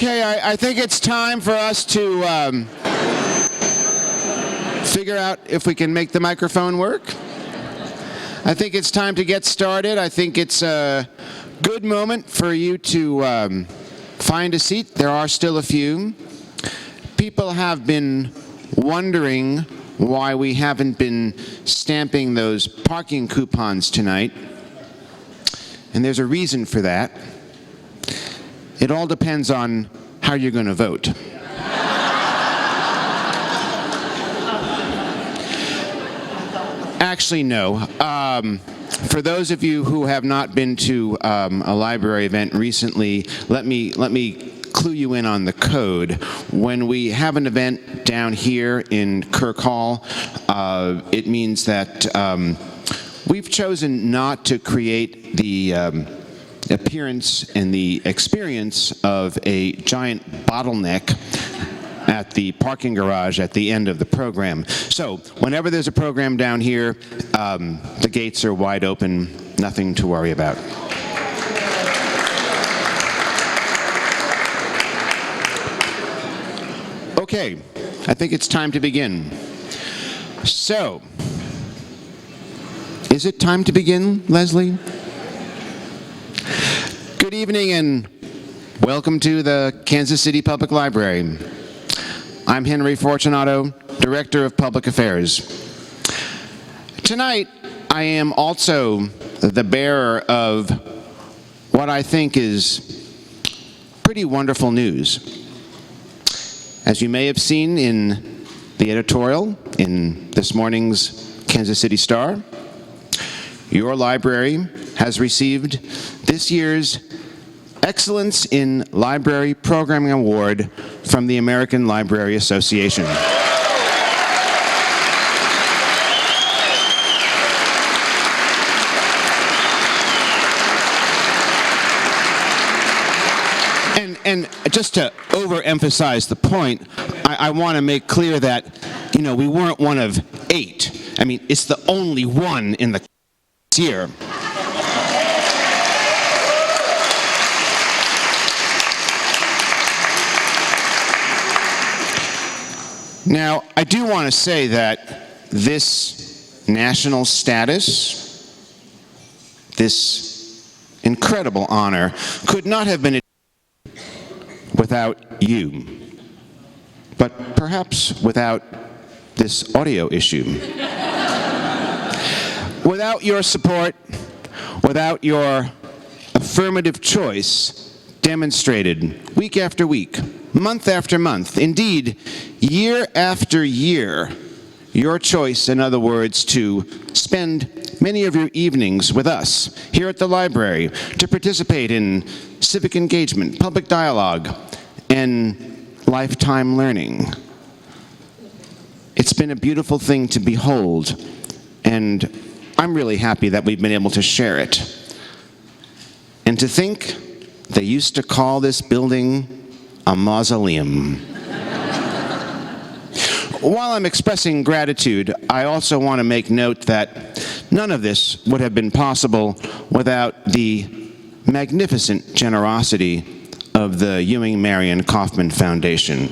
Okay, I think it's time for us to figure out if we can make the microphone work. I think it's time to get started. I think it's a good moment for you to find a seat. There are still a few. People have been wondering why we haven't been stamping those parking coupons tonight. And there's a reason for that. It all depends on how you're going to vote. Actually, no. For those of you who have not been to a library event recently, let me clue you in on the code. When we have an event down here in Kirk Hall, it means that we've chosen not to create the appearance and the experience of a giant bottleneck at the parking garage at the end of the program. So whenever there's a program down here, the gates are wide open, nothing to worry about. Okay, I think it's time to begin. So, is it time to begin, Leslie? Good evening and welcome to the Kansas City Public Library. I'm Henry Fortunato, Director of Public Affairs. Tonight, I am also the bearer of what I think is pretty wonderful news. As you may have seen in the editorial in this morning's Kansas City Star, your library has received this year's Excellence in Library Programming Award from the American Library Association. And just to overemphasize the point, I want to make clear that, we weren't one of 8. I mean, it's the only one in the year. Now, I do want to say that this national status, this incredible honor, could not have been without you, but perhaps without this audio issue. Without your support, without your affirmative choice demonstrated week after week, month after month, indeed, year after year, your choice, in other words, to spend many of your evenings with us here at the library to participate in civic engagement, public dialogue, and lifetime learning. It's been a beautiful thing to behold, and I'm really happy that we've been able to share it. And to think they used to call this building a mausoleum. While I'm expressing gratitude, I also want to make note that none of this would have been possible without the magnificent generosity of the Ewing Marion Kauffman Foundation.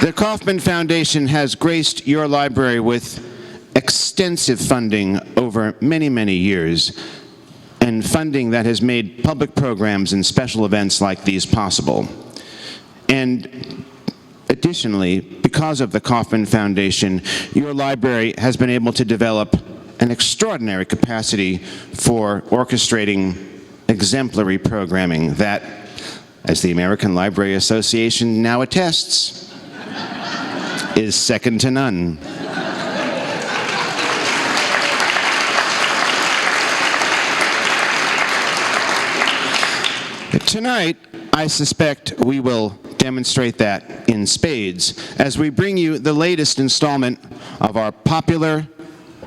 The Kauffman Foundation has graced your library with extensive funding over many, many years, and funding that has made public programs and special events like these possible. And additionally, because of the Kauffman Foundation, your library has been able to develop an extraordinary capacity for orchestrating exemplary programming that, as the American Library Association now attests, is second to none. Tonight, I suspect we will demonstrate that in spades as we bring you the latest installment of our popular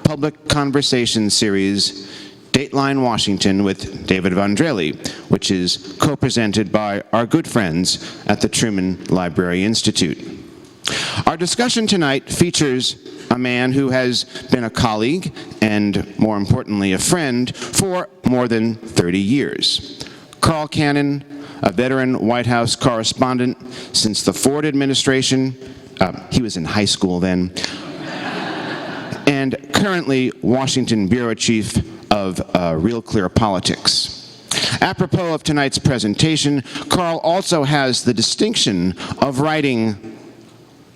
public conversation series, Dateline Washington with David Von Drehle, which is co-presented by our good friends at the Truman Library Institute. Our discussion tonight features a man who has been a colleague and, more importantly, a friend for more than 30 years. Carl Cannon, a veteran White House correspondent since the Ford administration. He was in high school then. And currently Washington Bureau Chief of RealClearPolitics. Apropos of tonight's presentation, Carl also has the distinction of writing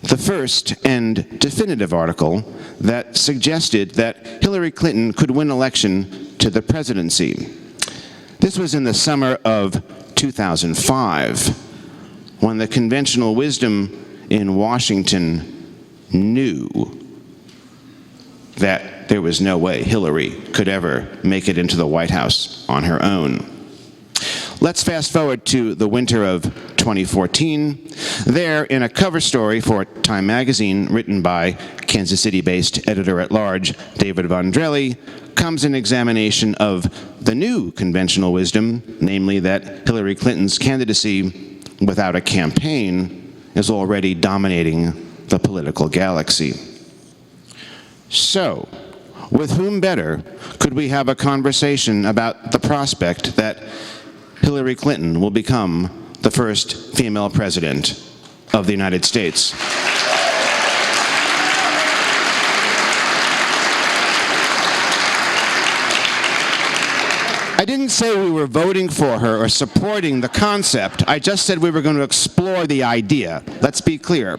the first and definitive article that suggested that Hillary Clinton could win election to the presidency. This was in the summer of 2005, when the conventional wisdom in Washington knew that there was no way Hillary could ever make it into the White House on her own. Let's fast forward to the winter of 2014. There, in a cover story for Time magazine written by Kansas City-based editor-at-large David Von Drehle, comes an examination of the new conventional wisdom, namely that Hillary Clinton's candidacy without a campaign is already dominating the political galaxy. So, with whom better could we have a conversation about the prospect that Hillary Clinton will become the first female president of the United States? I didn't say we were voting for her or supporting the concept. I just said we were going to explore the idea. Let's be clear.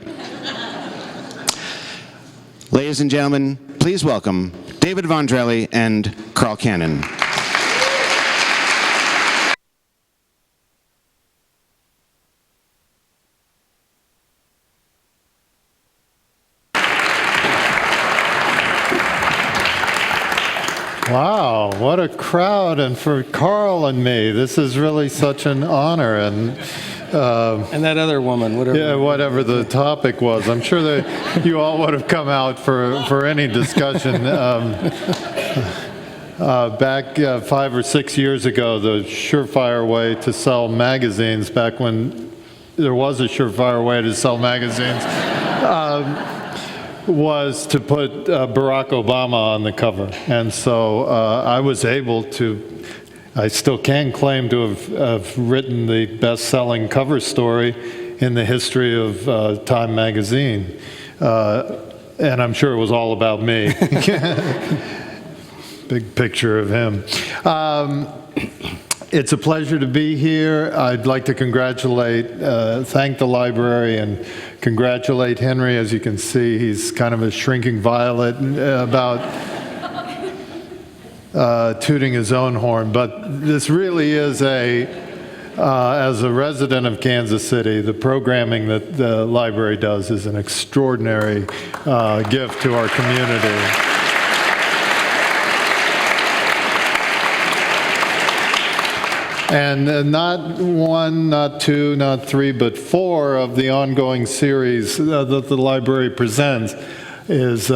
Ladies and gentlemen, please welcome David Von Drehle and Carl Cannon. Wow, what a crowd, and for Carl and me, this is really such an honor. And that other woman, whatever. Yeah, whatever the topic was. I'm sure that you all would have come out for any discussion. Back 5 or 6 years ago, the surefire way to sell magazines, back when there was a surefire way to sell magazines, was to put Barack Obama on the cover. And so I was able to, I still can claim to have written the best-selling cover story in the history of Time magazine. And I'm sure it was all about me. Big picture of him. It's a pleasure to be here. I'd like to thank the library and congratulate Henry. As you can see, he's kind of a shrinking violet about tooting his own horn. But this really is as a resident of Kansas City, the programming that the library does is an extraordinary gift to our community. And not one, not two, not three, but 4 of the ongoing series that the library presents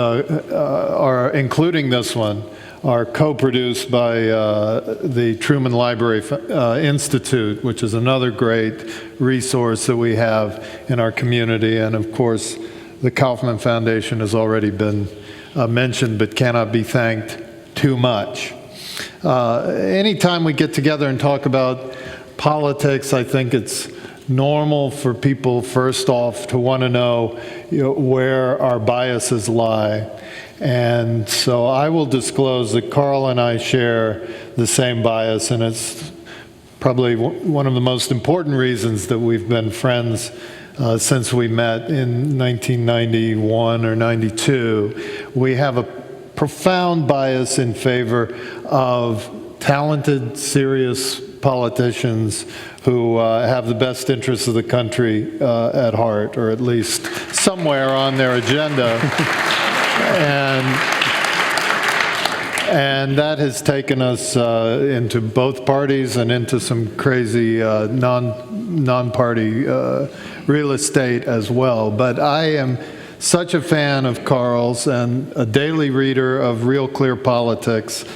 are, including this one, are co-produced by the Truman Library Institute, which is another great resource that we have in our community. And of course, the Kaufman Foundation has already been mentioned, but cannot be thanked too much. Anytime we get together and talk about politics, I think it's normal for people, first off, to want to know, where our biases lie. And so I will disclose that Carl and I share the same bias, and it's probably one of the most important reasons that we've been friends since we met in 1991 or 92. We have a profound bias in favor of talented, serious politicians who have the best interests of the country at heart, or at least somewhere on their agenda. And that has taken us into both parties and into some crazy non-party real estate as well. But I am such a fan of Carl's and a daily reader of RealClearPolitics.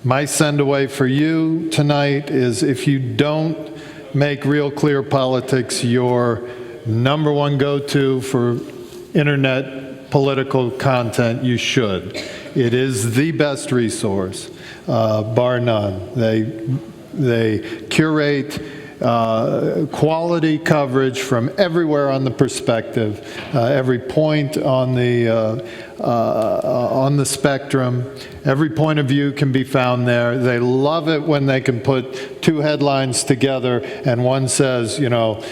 My send away for you tonight is, if you don't make RealClearPolitics your #1 go-to for internet political content, you should. It is the best resource, bar none. They curate quality coverage from everywhere on the perspective, every point on the spectrum. Every point of view can be found there. They love it when they can put two headlines together and one says, you know,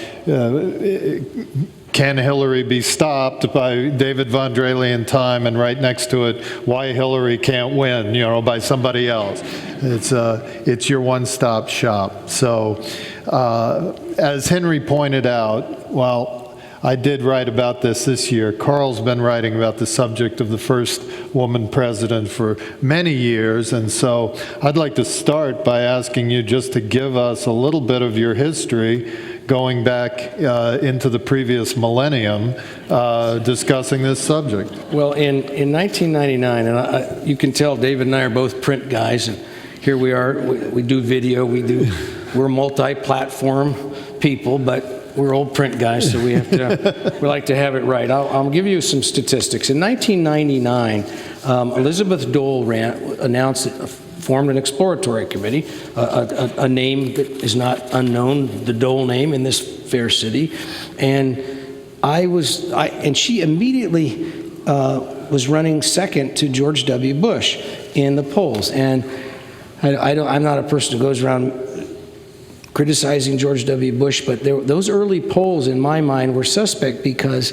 can Hillary be stopped, by David von Drehle in Time, and right next to it, why Hillary can't win, you know, by somebody else. It's your one-stop shop. So as Henry pointed out, well, I did write about this year. Carl's been writing about the subject of the first woman president for many years, and so I'd like to start by asking you just to give us a little bit of your history going back into the previous millennium, discussing this subject. Well, in 1999, and you can tell David and I are both print guys, and here we are, we do video, we're multi-platform people, but we're old print guys, so we like to have it right. I'll give you some statistics. In 1999, Elizabeth Dole formed an exploratory committee, a name that is not unknown, the Dole name in this fair city, and she immediately was running second to George W. Bush in the polls, and I'm not a person who goes around criticizing George W. Bush, but those early polls, in my mind, were suspect because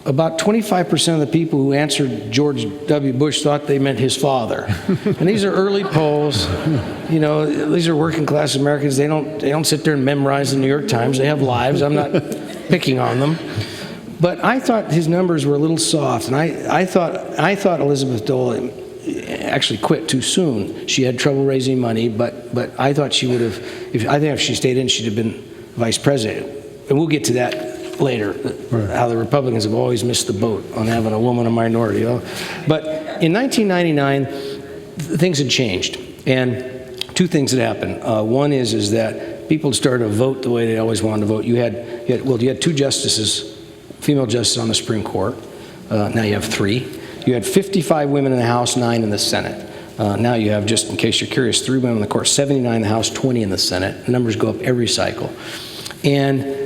about 25% of the people who answered George W. Bush thought they meant his father. And these are early polls. You know, these are working class Americans. They don't sit there and memorize the New York Times. They have lives. I'm not picking on them. But I thought his numbers were a little soft, and I thought Elizabeth Dole actually quit too soon. She had trouble raising money, but I thought she would have. I think if she stayed in, she'd have been vice president. And we'll get to that later. Right. How the Republicans have always missed the boat on having a woman a minority. You know? But in 1999, things had changed, and two things had happened. One is that people started to vote the way they always wanted to vote. You had two justices, female justices on the Supreme Court. Now you have 3. You had 55 women in the House, 9 in the Senate. Now you have, just in case you're curious, 3 women in the court, 79 in the House, 20 in the Senate. The numbers go up every cycle. And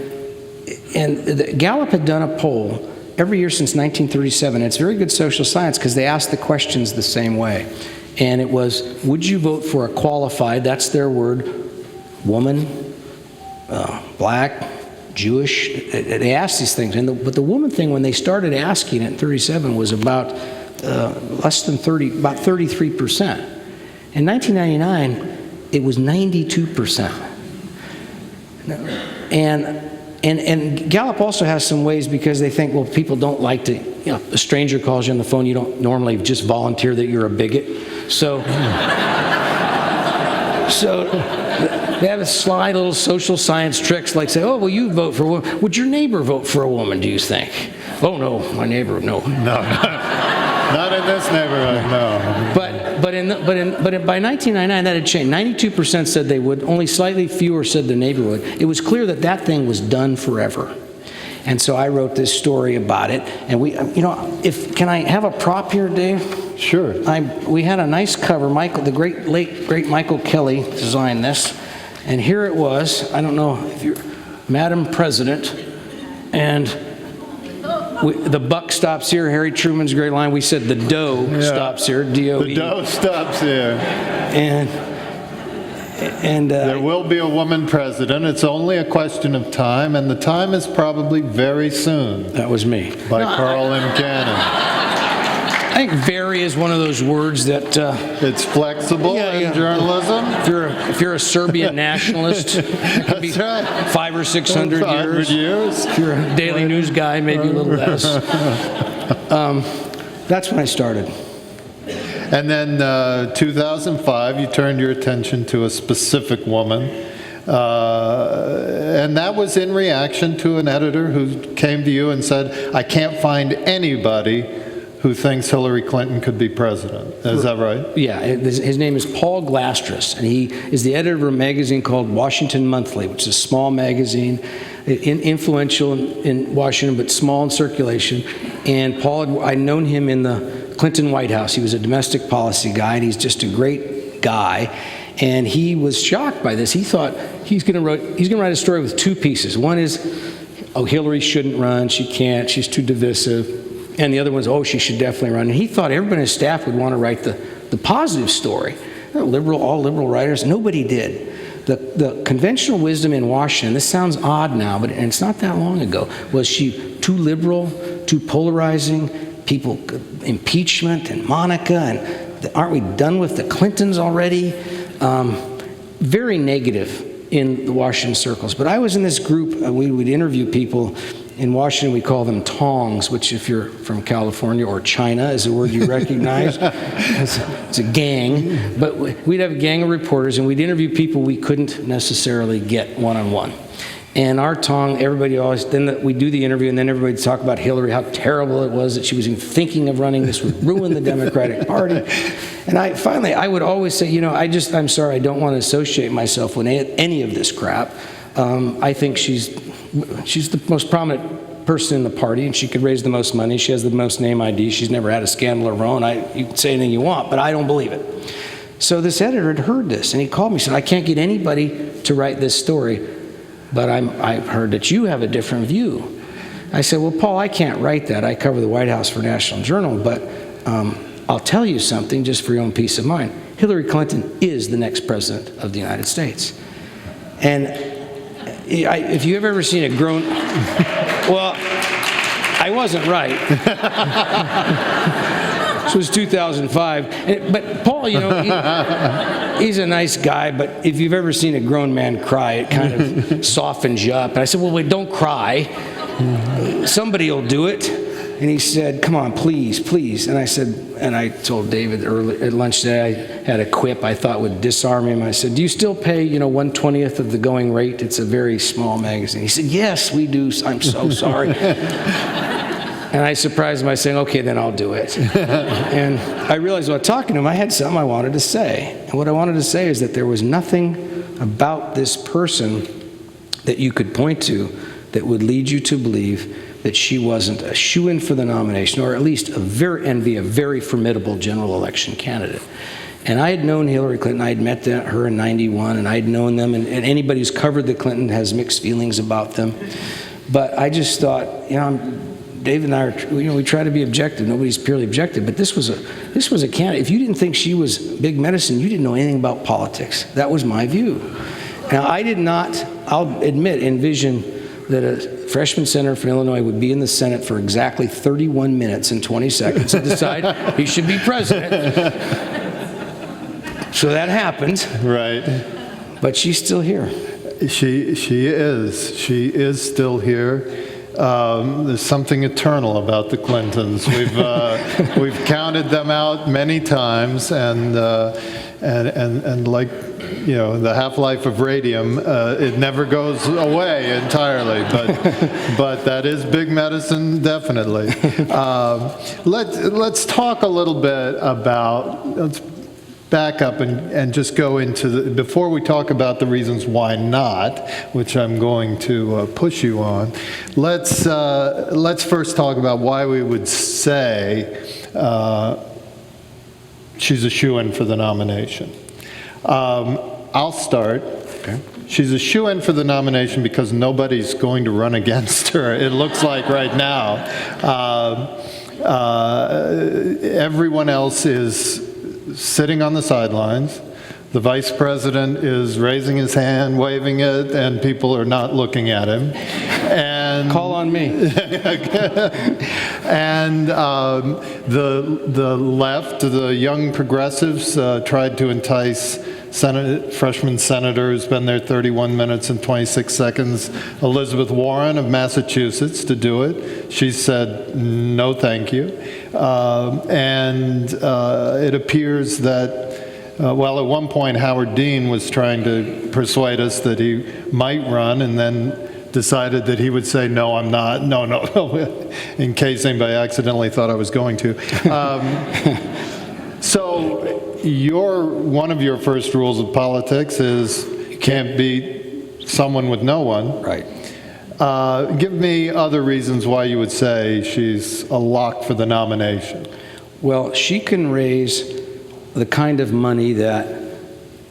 Gallup had done a poll every year since 1937. And it's very good social science because they asked the questions the same way. And it was, would you vote for a qualified, that's their word, woman, black, Jewish? They asked these things. But the woman thing, when they started asking it in 37, was about less than 30, about 33%. In 1999, it was 92%. And Gallup also has some ways because they think, well, people don't like to, you know, a stranger calls you on the phone, you don't normally just volunteer that you're a bigot. So they have a sly little social science tricks like say, oh, well, you vote for a woman. Would your neighbor vote for a woman, do you think? Oh, no, my neighbor, no. No, not in this neighborhood, no. But by 1999, that had changed. 92% said they would. Only slightly fewer said their neighbor would. It was clear that that thing was done forever. And so I wrote this story about it. And can I have a prop here, Dave? Sure. We had a nice cover. Michael, the late great Michael Kelly designed this. And here it was. I don't know if you're Madam President. And the buck stops here. Harry Truman's great line. We said the dough stops here. D-O-E. The dough stops here. And there will be a woman president. It's only a question of time, and the time is probably very soon. That was me. By Carl M. Cannon. I think very is one of those words that... it's flexible in journalism. If you're a Serbian nationalist, it could be 500 or 600 years. If you're a daily news guy, maybe a little less. That's when I started. And then 2005, you turned your attention to a specific woman. And that was in reaction to an editor who came to you and said, I can't find anybody who thinks Hillary Clinton could be president. Is that right? Yeah, his name is Paul Glastras, and he is the editor of a magazine called Washington Monthly, which is a small magazine influential in Washington, but small in circulation. And Paul, I'd known him in the Clinton White House. He was a domestic policy guy, and he's just a great guy. And he was shocked by this. He thought he's going to write a story with two pieces. One is, oh, Hillary shouldn't run. She can't. She's too divisive. And the other one's, oh, she should definitely run. And he thought everybody on his staff would want to write the positive story. All liberal writers. Nobody did. The conventional wisdom in Washington, this sounds odd now, but and it's not that long ago, was she too liberal, too polarizing, people, impeachment and Monica, and aren't we done with the Clintons already? Very negative in the Washington circles. But I was in this group, we would interview people. In Washington, we call them tongs, which if you're from California or China is a word you recognize. It's a gang. But we'd have a gang of reporters, and we'd interview people we couldn't necessarily get one-on-one. And our tong, everybody always, then we'd do the interview, and then everybody'd talk about Hillary, how terrible it was that she was even thinking of running. This would ruin the Democratic Party. And I would always say, you know, I'm sorry, I don't want to associate myself with any of this crap. I think she's the most prominent person in the party, and she could raise the most money. She has the most name ID. She's never had a scandal of her own. You can say anything you want, but I don't believe it. So this editor had heard this, and he called me and said, I can't get anybody to write this story, but I've heard that you have a different view. I said, well, Paul, I can't write that. I cover the White House for National Journal, but I'll tell you something just for your own peace of mind. Hillary Clinton is the next president of the United States. And if you've ever seen a grown... Well, I wasn't right. This was 2005. But Paul, you know, he's a nice guy, but if you've ever seen a grown man cry, it kind of softens you up. And I said, well, wait, don't cry. Somebody will do it. And he said, come on, please, please. And I said, and I told David early at lunch today, I had a quip I thought would disarm him. I said, do you still pay, you know, 1/20th of the going rate? It's a very small magazine. He said, yes, we do. I'm so sorry. And I surprised him by saying, okay, then I'll do it. And I realized while talking to him, I had something I wanted to say. And what I wanted to say is that there was nothing about this person that you could point to that would lead you to believe that she wasn't a shoo-in for the nomination, or at least a very formidable general election candidate. And I had known Hillary Clinton. I had met her in '91, and I had known them, and anybody who's covered the Clinton has mixed feelings about them. But I just thought, you know, Dave and I are, you know, we try to be objective. Nobody's purely objective, but this was a candidate. If you didn't think she was big medicine, you didn't know anything about politics. That was my view. Now, I did not, I'll admit, envision that a freshman senator from Illinois would be in the Senate for exactly 31 minutes and 20 seconds and decide he should be president. So that happened. Right. But she's still here. She is still here. There's something eternal about the Clintons. We've counted them out many times, and like, you know, the half-life of radium, it never goes away entirely, but that is big medicine, definitely. Let's talk a little bit about, let's back up and just go into before we talk about the reasons why not, which I'm going to push you on, let's first talk about why we would say she's a shoo-in for the nomination. I'll start. Okay. She's a shoo-in for the nomination because nobody's going to run against her, it looks like right now. Everyone else is sitting on the sidelines. The vice president is raising his hand, waving it, and people are not looking at him. And call on me. And the left, the young progressives, tried to entice freshman senator who's been there 31 minutes and 26 seconds, Elizabeth Warren of Massachusetts, to do it. She said, no, thank you. And it appears that, well, at one point, Howard Dean was trying to persuade us that he might run, and then decided that he would say, no, I'm not, no, in case anybody accidentally thought I was going to. So one of your first rules of politics is you can't beat someone with no one. Right. Give me other reasons why you would say she's a lock for the nomination. Well, she can raise the kind of money that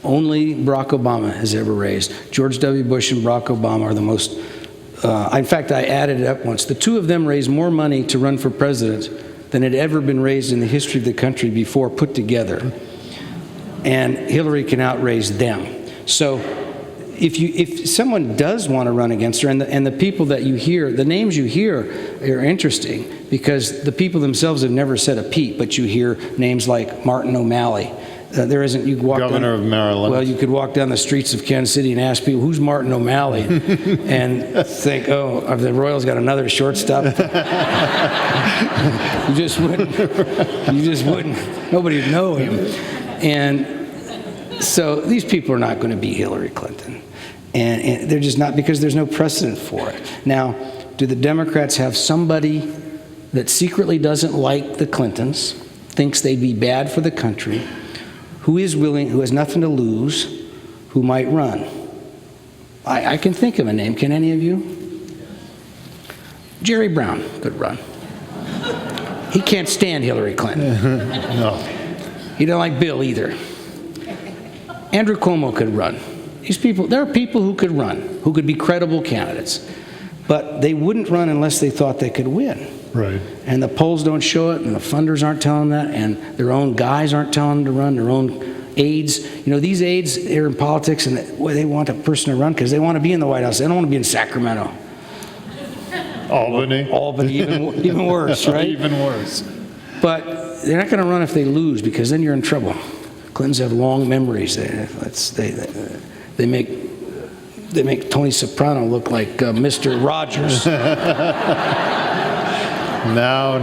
only Barack Obama has ever raised. George W. Bush and Barack Obama are the most, in fact, I added it up once. The two of them raised more money to run for president than had ever been raised in the history of the country before put together. And Hillary can outraise them. So if someone does want to run against her, and the people that you hear, the names you hear are interesting, because the people themselves have never said a peep, but you hear names like Martin O'Malley. There isn't, you walk Governor of Maryland. Well, you could walk down the streets of Kansas City and ask people, who's Martin O'Malley? And think, oh, have the Royals got another shortstop? You just wouldn't, nobody would know him. And so these people are not going to beat Hillary Clinton. And they're just not, because there's no precedent for it. Now, do the Democrats have somebody that secretly doesn't like the Clintons, thinks they'd be bad for the country, who is willing, who has nothing to lose, who might run? I can think of a name. Can any of you? Jerry Brown could run. He can't stand Hillary Clinton. No. He don't like Bill either. Andrew Cuomo could run. These people, there are people who could run, who could be credible candidates, but they wouldn't run unless they thought they could win. Right. And the polls don't show it, and the funders aren't telling that, and their own guys aren't telling them to run, their own aides. You know, these aides, they're in politics, and they want a person to run because they want to be in the White House. They don't want to be in Sacramento. Albany. Albany, even worse, right? Even worse. But they're not going to run if they lose, because then you're in trouble. Clintons have long memories. They make Tony Soprano look like Mr. Rogers. No.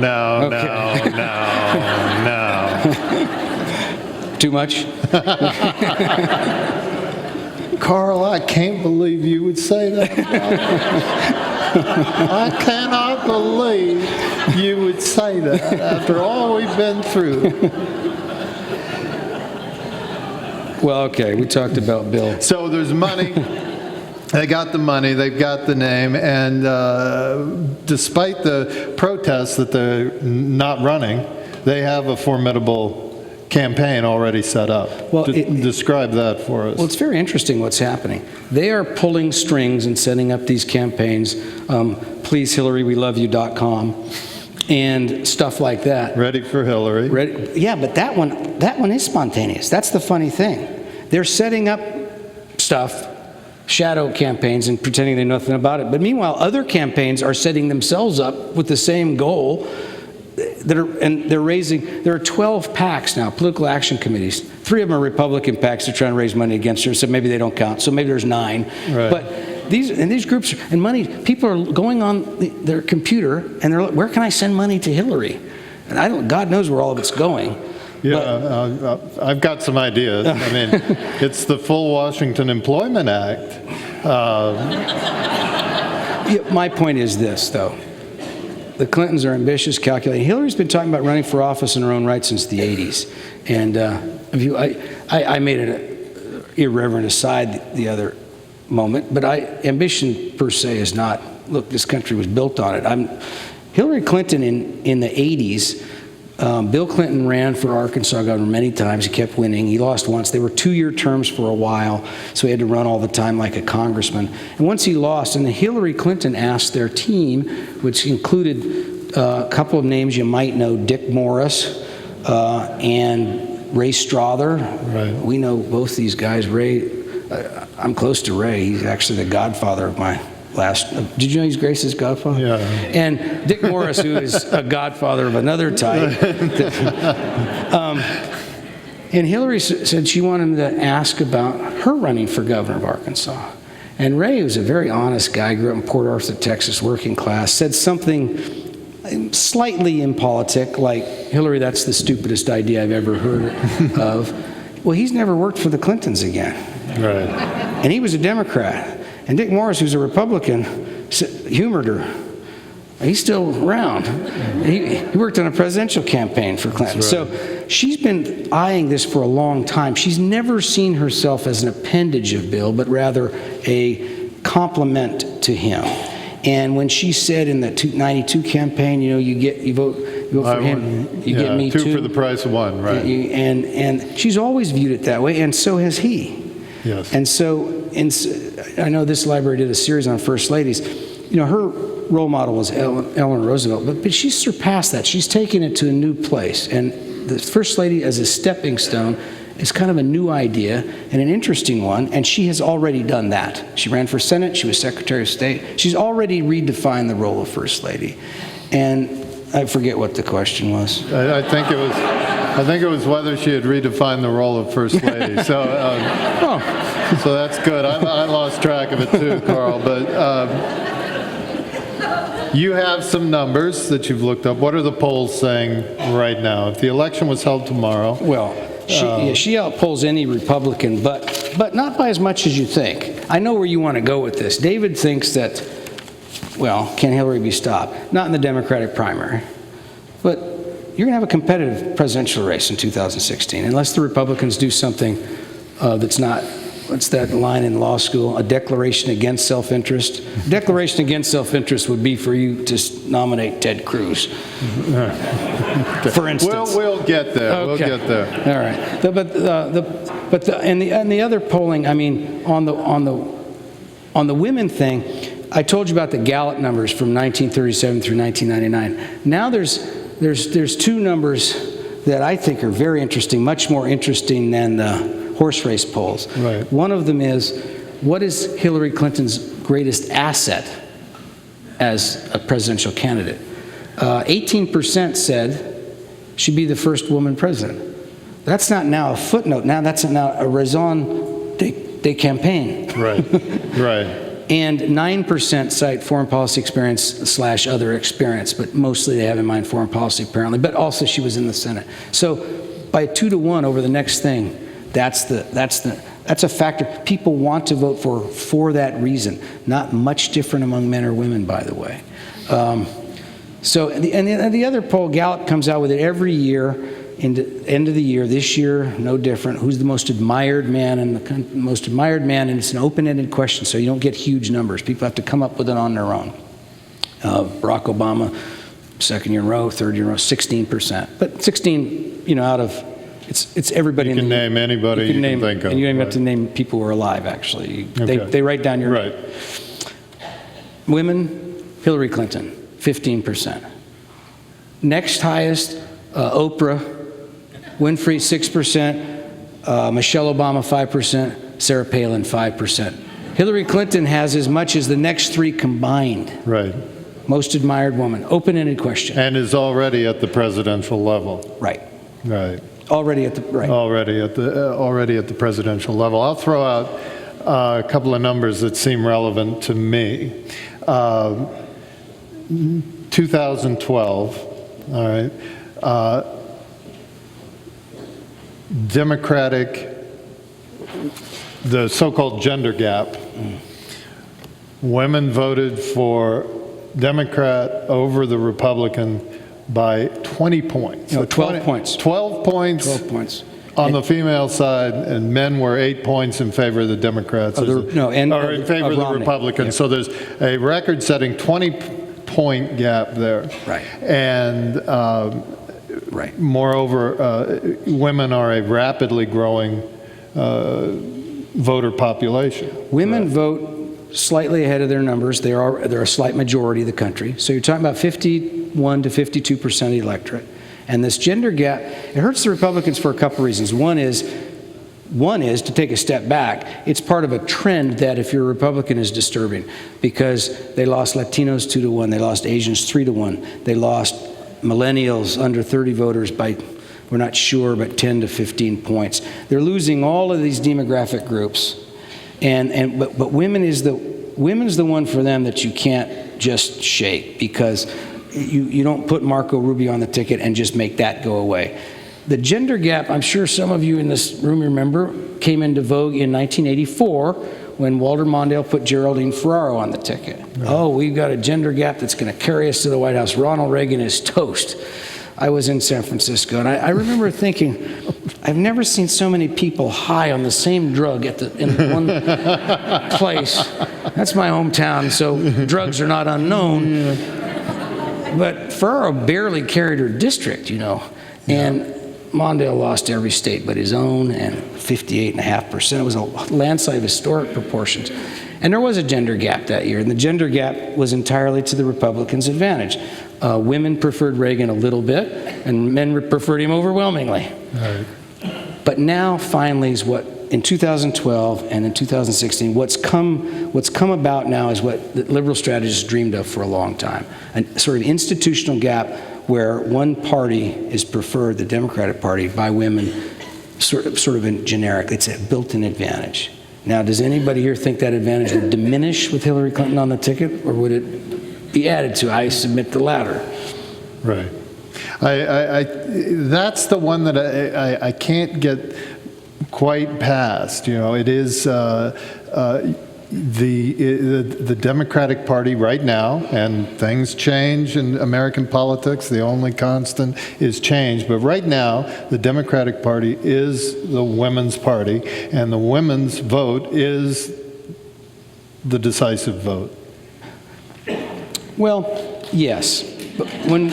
Too much? Carl, I can't believe you would say that. I cannot believe you would say that after all we've been through. Well, okay, we talked about Bill. So there's money. They got the money, they've got the name, and despite the protests that they're not running, they have a formidable campaign already set up. Well, describe that for us. Well, it's very interesting what's happening. They are pulling strings and setting up these campaigns, pleasehillary.we-love-you.com, and stuff like that. Ready for Hillary. Yeah, but that one is spontaneous. That's the funny thing. They're setting up stuff, shadow campaigns, and pretending they know nothing about it. But meanwhile, other campaigns are setting themselves up with the same goal. There are 12 PACs now, political action committees. 3 of them are Republican PACs. They're trying to raise money against her, so maybe they don't count. So maybe there's 9. Right. But these groups and money, people are going on their computer and they're like, where can I send money to Hillary? And God knows where all of it's going. Yeah, I've got some ideas. I mean, it's the full Washington Employment Act. My point is this, though. The Clintons are ambitious, calculating. Hillary's been talking about running for office in her own right since the 80s. And I made an irreverent aside the other moment, but ambition per se is not, look, this country was built on it. Hillary Clinton in the 80s, Bill Clinton ran for Arkansas governor many times. He kept winning. He lost once. They were 2-year terms for a while, so he had to run all the time like a congressman. And once he lost, and Hillary Clinton asked their team, which included a couple of names you might know, Dick Morris and Ray Strother. Right. We know both these guys. Ray, I'm close to Ray. He's actually the godfather of my did you know he's Grace's godfather? Yeah. And Dick Morris, who is a godfather of another type. And Hillary said she wanted him to ask about her running for governor of Arkansas. And Ray, who's a very honest guy, grew up in Port Arthur, Texas, working class, said something slightly impolitic, like, Hillary, that's the stupidest idea I've ever heard of. Well, he's never worked for the Clintons again. Right. And he was a Democrat. And Dick Morris, who's a Republican, humored her. He's still around. He worked on a presidential campaign for Clinton. Right. So she's been eyeing this for a long time. She's never seen herself as an appendage of Bill, but rather a complement to him. And when she said in the 92 campaign, you vote for him, you get me too. Two for the price of one, right? And she's always viewed it that way, and so has he. Yes. And so, I know this library did a series on First Ladies. Her role model was Eleanor Roosevelt, but she's surpassed that. She's taken it to a new place. And the First Lady as a stepping stone is kind of a new idea and an interesting one, and she has already done that. She ran for Senate, she was Secretary of State. She's already redefined the role of First Lady. And I forget what the question was. I think it was whether she had redefined the role of First Lady. So, so that's good. I lost track of it too, Carl. But you have some numbers that you've looked up. What are the polls saying right now? If the election was held tomorrow, well, she outpolls any Republican, but not by as much as you think. I know where you want to go with this. David thinks that, well, can Hillary be stopped? Not in the Democratic primary, but you're going to have a competitive presidential race in 2016, unless the Republicans do something that's not, what's that line in law school? A declaration against self-interest. A declaration against self-interest would be for you to nominate Ted Cruz, for instance. We'll get there. Okay. We'll get there. All right. And the other polling, I mean, on the women thing, I told you about the Gallup numbers from 1937 through 1999. Now there's two numbers that I think are very interesting, much more interesting than the horse race polls. Right. One of them is, what is Hillary Clinton's greatest asset as a presidential candidate? 18% said she'd be the first woman president. That's not now a footnote. Now that's now a raison de campaign. Right. And 9% cite foreign policy experience / other experience, but mostly they have in mind foreign policy apparently, but also she was in the Senate. So by 2-to-1 over the next thing, that's a factor. People want to vote for that reason. Not much different among men or women, by the way. So the other poll, Gallup comes out with it every year. In the end of the year, this year, no different. Who's the most admired man in the country? Most admired man, and it's an open-ended question, so you don't get huge numbers. People have to come up with it on their own. Barack Obama, second year in a row, third year in a row, 16%. But 16, out of it's everybody. You can name anybody you can think of. And you don't even have to name people who are alive. Actually, they write down your right. Women, Hillary Clinton, 15%. Next highest, Oprah Winfrey, 6%, Michelle Obama, 5%, Sarah Palin, 5%. Hillary Clinton has as much as the next three combined. Right. Most admired woman. Open-ended question. And is already at the presidential level. Right. Right. Already at the right. Already at the presidential level. I'll throw out a couple of numbers that seem relevant to me. 2012. All right. Democratic, the so-called gender gap. Women voted for Democrat over the Republican by 20 points. No, 12 points. 12 points. 12 points. On the female side, and men were 8 points in favor of the Democrats. Or in favor of the Republicans. Yep. So there's a record-setting 20-point gap there. Right. And right. Moreover, women are a rapidly growing voter population. Women vote slightly ahead of their numbers. They're a slight majority of the country. So you're talking about 51 to 52% of the electorate. And this gender gap, it hurts the Republicans for a couple reasons. One is, to take a step back, it's part of a trend that if you're a Republican is disturbing, because they lost Latinos 2-to-1, they lost Asians 3-to-1, they lost millennials under 30 voters by, we're not sure, but 10 to 15 points. They're losing all of these demographic groups, but women's the one for them that you can't just shake, because you don't put Marco Rubio on the ticket and just make that go away. The gender gap, I'm sure some of you in this room remember, came into vogue in 1984 when Walter Mondale put Geraldine Ferraro on the ticket. Right. Oh, we've got a gender gap that's going to carry us to the White House. Ronald Reagan is toast. I was in San Francisco, and I remember thinking, I've never seen so many people high on the same drug in one place. That's my hometown, so drugs are not unknown. But Ferraro barely carried her district, and Mondale lost every state but his own, and 58.5%. It was a landslide of historic proportions. And there was a gender gap that year, and the gender gap was entirely to the Republicans' advantage. Women preferred Reagan a little bit, and men preferred him overwhelmingly. Right. But now, finally, is what, in 2012 and in 2016, what's come about now is what the liberal strategists dreamed of for a long time. A sort of institutional gap where one party is preferred, the Democratic Party, by women, sort of in generic. It's a built-in advantage. Now, does anybody here think that advantage would diminish with Hillary Clinton on the ticket, or would it be added to? I submit the latter. Right. That's the one that I can't get quite past. It is the Democratic Party right now, and things change in American politics. The only constant is change. But right now, the Democratic Party is the women's party, and the women's vote is the decisive vote. Well, yes. But when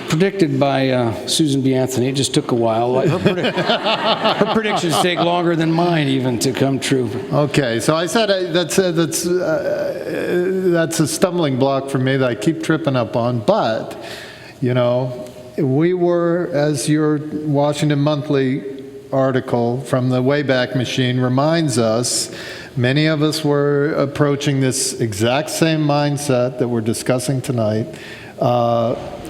predicted by Susan B. Anthony, it just took a while. Her predictions take longer than mine even to come true. Okay, so I said that's a stumbling block for me that I keep tripping up on. But we were, as your Washington Monthly article from the Wayback Machine reminds us, many of us were approaching this exact same mindset that we're discussing tonight.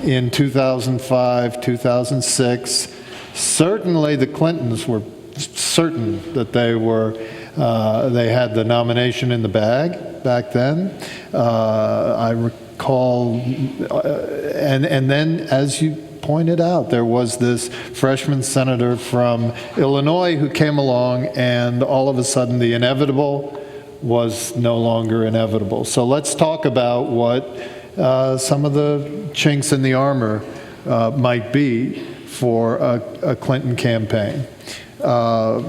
In 2005, 2006, certainly the Clintons were certain that they had the nomination in the bag back then. I recall, and then as you pointed out, there was this freshman senator from Illinois who came along, and all of a sudden the inevitable was no longer inevitable. So let's talk about what some of the chinks in the armor might be for a Clinton campaign. All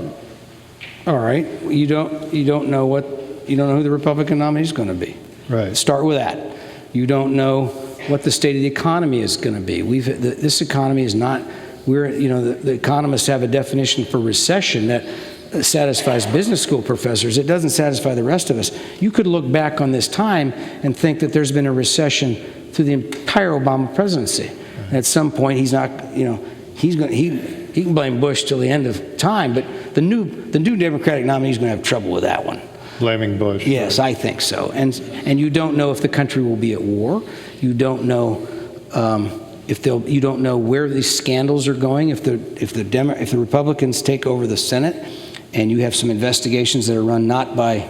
right, you don't know who the Republican nominee is going to be. Right. Start with that. You don't know what the state of the economy is going to be. This economy is not. The economists have a definition for recession that satisfies business school professors. It doesn't satisfy the rest of us. You could look back on this time and think that there's been a recession through the entire Obama presidency. And at some point, he's not. He can blame Bush till the end of time, but the new Democratic nominee is going to have trouble with that one. Blaming Bush. Yes, I think so. And you don't know if the country will be at war. You don't know you don't know where these scandals are going. If the Republicans take over the Senate, and you have some investigations that are run not by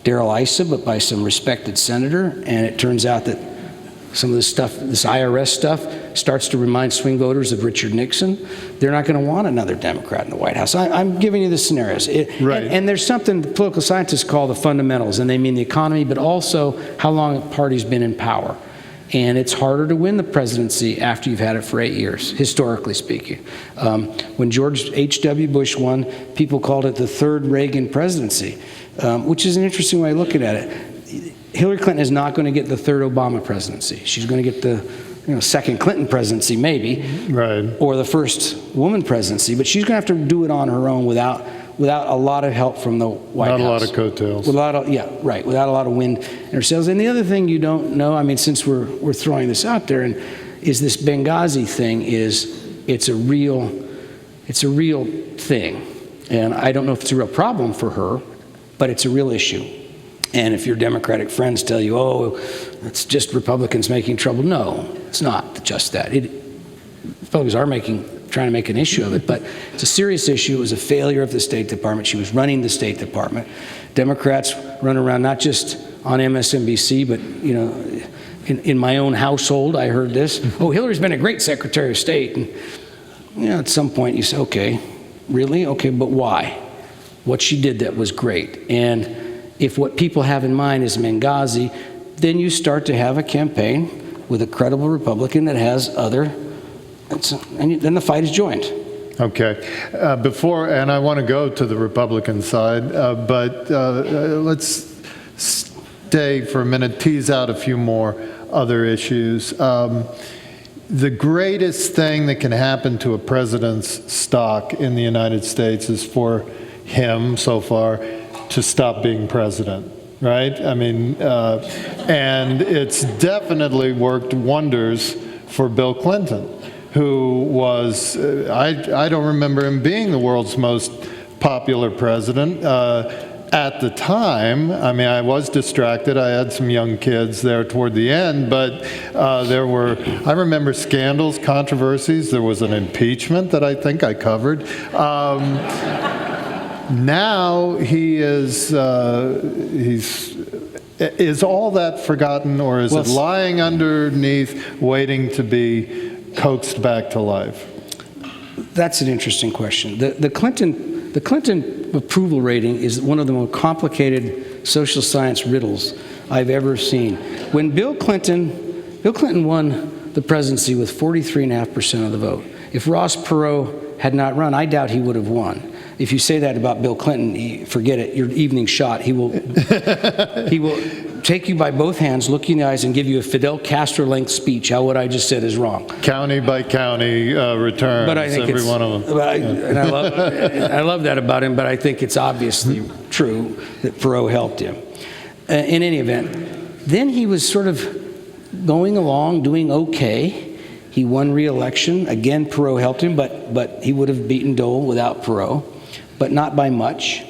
Darrell Issa, but by some respected senator, and it turns out that some of this stuff, this IRS stuff, starts to remind swing voters of Richard Nixon, they're not going to want another Democrat in the White House. I'm giving you the scenarios. Right. And there's something political scientists call the fundamentals, and they mean the economy, but also how long a party's been in power. And it's harder to win the presidency after you've had it for 8 years, historically speaking. When George H.W. Bush won, people called it the third Reagan presidency, which is an interesting way of looking at it. Hillary Clinton is not going to get the third Obama presidency. She's going to get the second Clinton presidency, maybe, right, or the first woman presidency. But she's going to have to do it on her own without a lot of help from the White House. Not a lot of coattails. Without a lot of wind in her sails. And the other thing you don't know, since we're throwing this out there, is this Benghazi thing it's a real thing. And I don't know if it's a real problem for her, but it's a real issue. And if your Democratic friends tell you, oh, it's just Republicans making trouble, no, it's not just that. Republicans are trying to make an issue of it, but it's a serious issue. It was a failure of the State Department. She was running the State Department. Democrats run around not just on MSNBC, but in my own household, I heard this. Oh, Hillary's been a great Secretary of State. And at some point you say, okay, really? Okay, but why? What she did that was great. And if what people have in mind is Benghazi, then you start to have a campaign with a credible Republican that has other, and then the fight is joined. Okay. And I want to go to the Republican side, but let's stay for a minute, tease out a few more other issues. The greatest thing that can happen to a president's stock in the United States is for him, so far, to stop being president, right? I mean, and it's definitely worked wonders for Bill Clinton, who was, I don't remember him being the world's most popular president. At the time, I mean, I was distracted. I had some young kids there toward the end, but I remember scandals, controversies. There was an impeachment that I think I covered. Now he is all that forgotten, or is it lying underneath, waiting to be coaxed back to life? That's an interesting question. The Clinton approval rating is one of the most complicated social science riddles I've ever seen. When Bill Clinton won the presidency with 43.5% of the vote. If Ross Perot had not run, I doubt he would have won. If you say that about Bill Clinton, forget it. Your evening shot. He will take you by both hands, look you in the eyes, and give you a Fidel Castro-length speech how what I just said is wrong. County by county returns, but I think every one of them. And I love that about him, but I think it's obviously true that Perot helped him. In any event, then he was sort of going along, doing okay. He won re-election. Again, Perot helped him, but he would have beaten Dole without Perot, but not by much.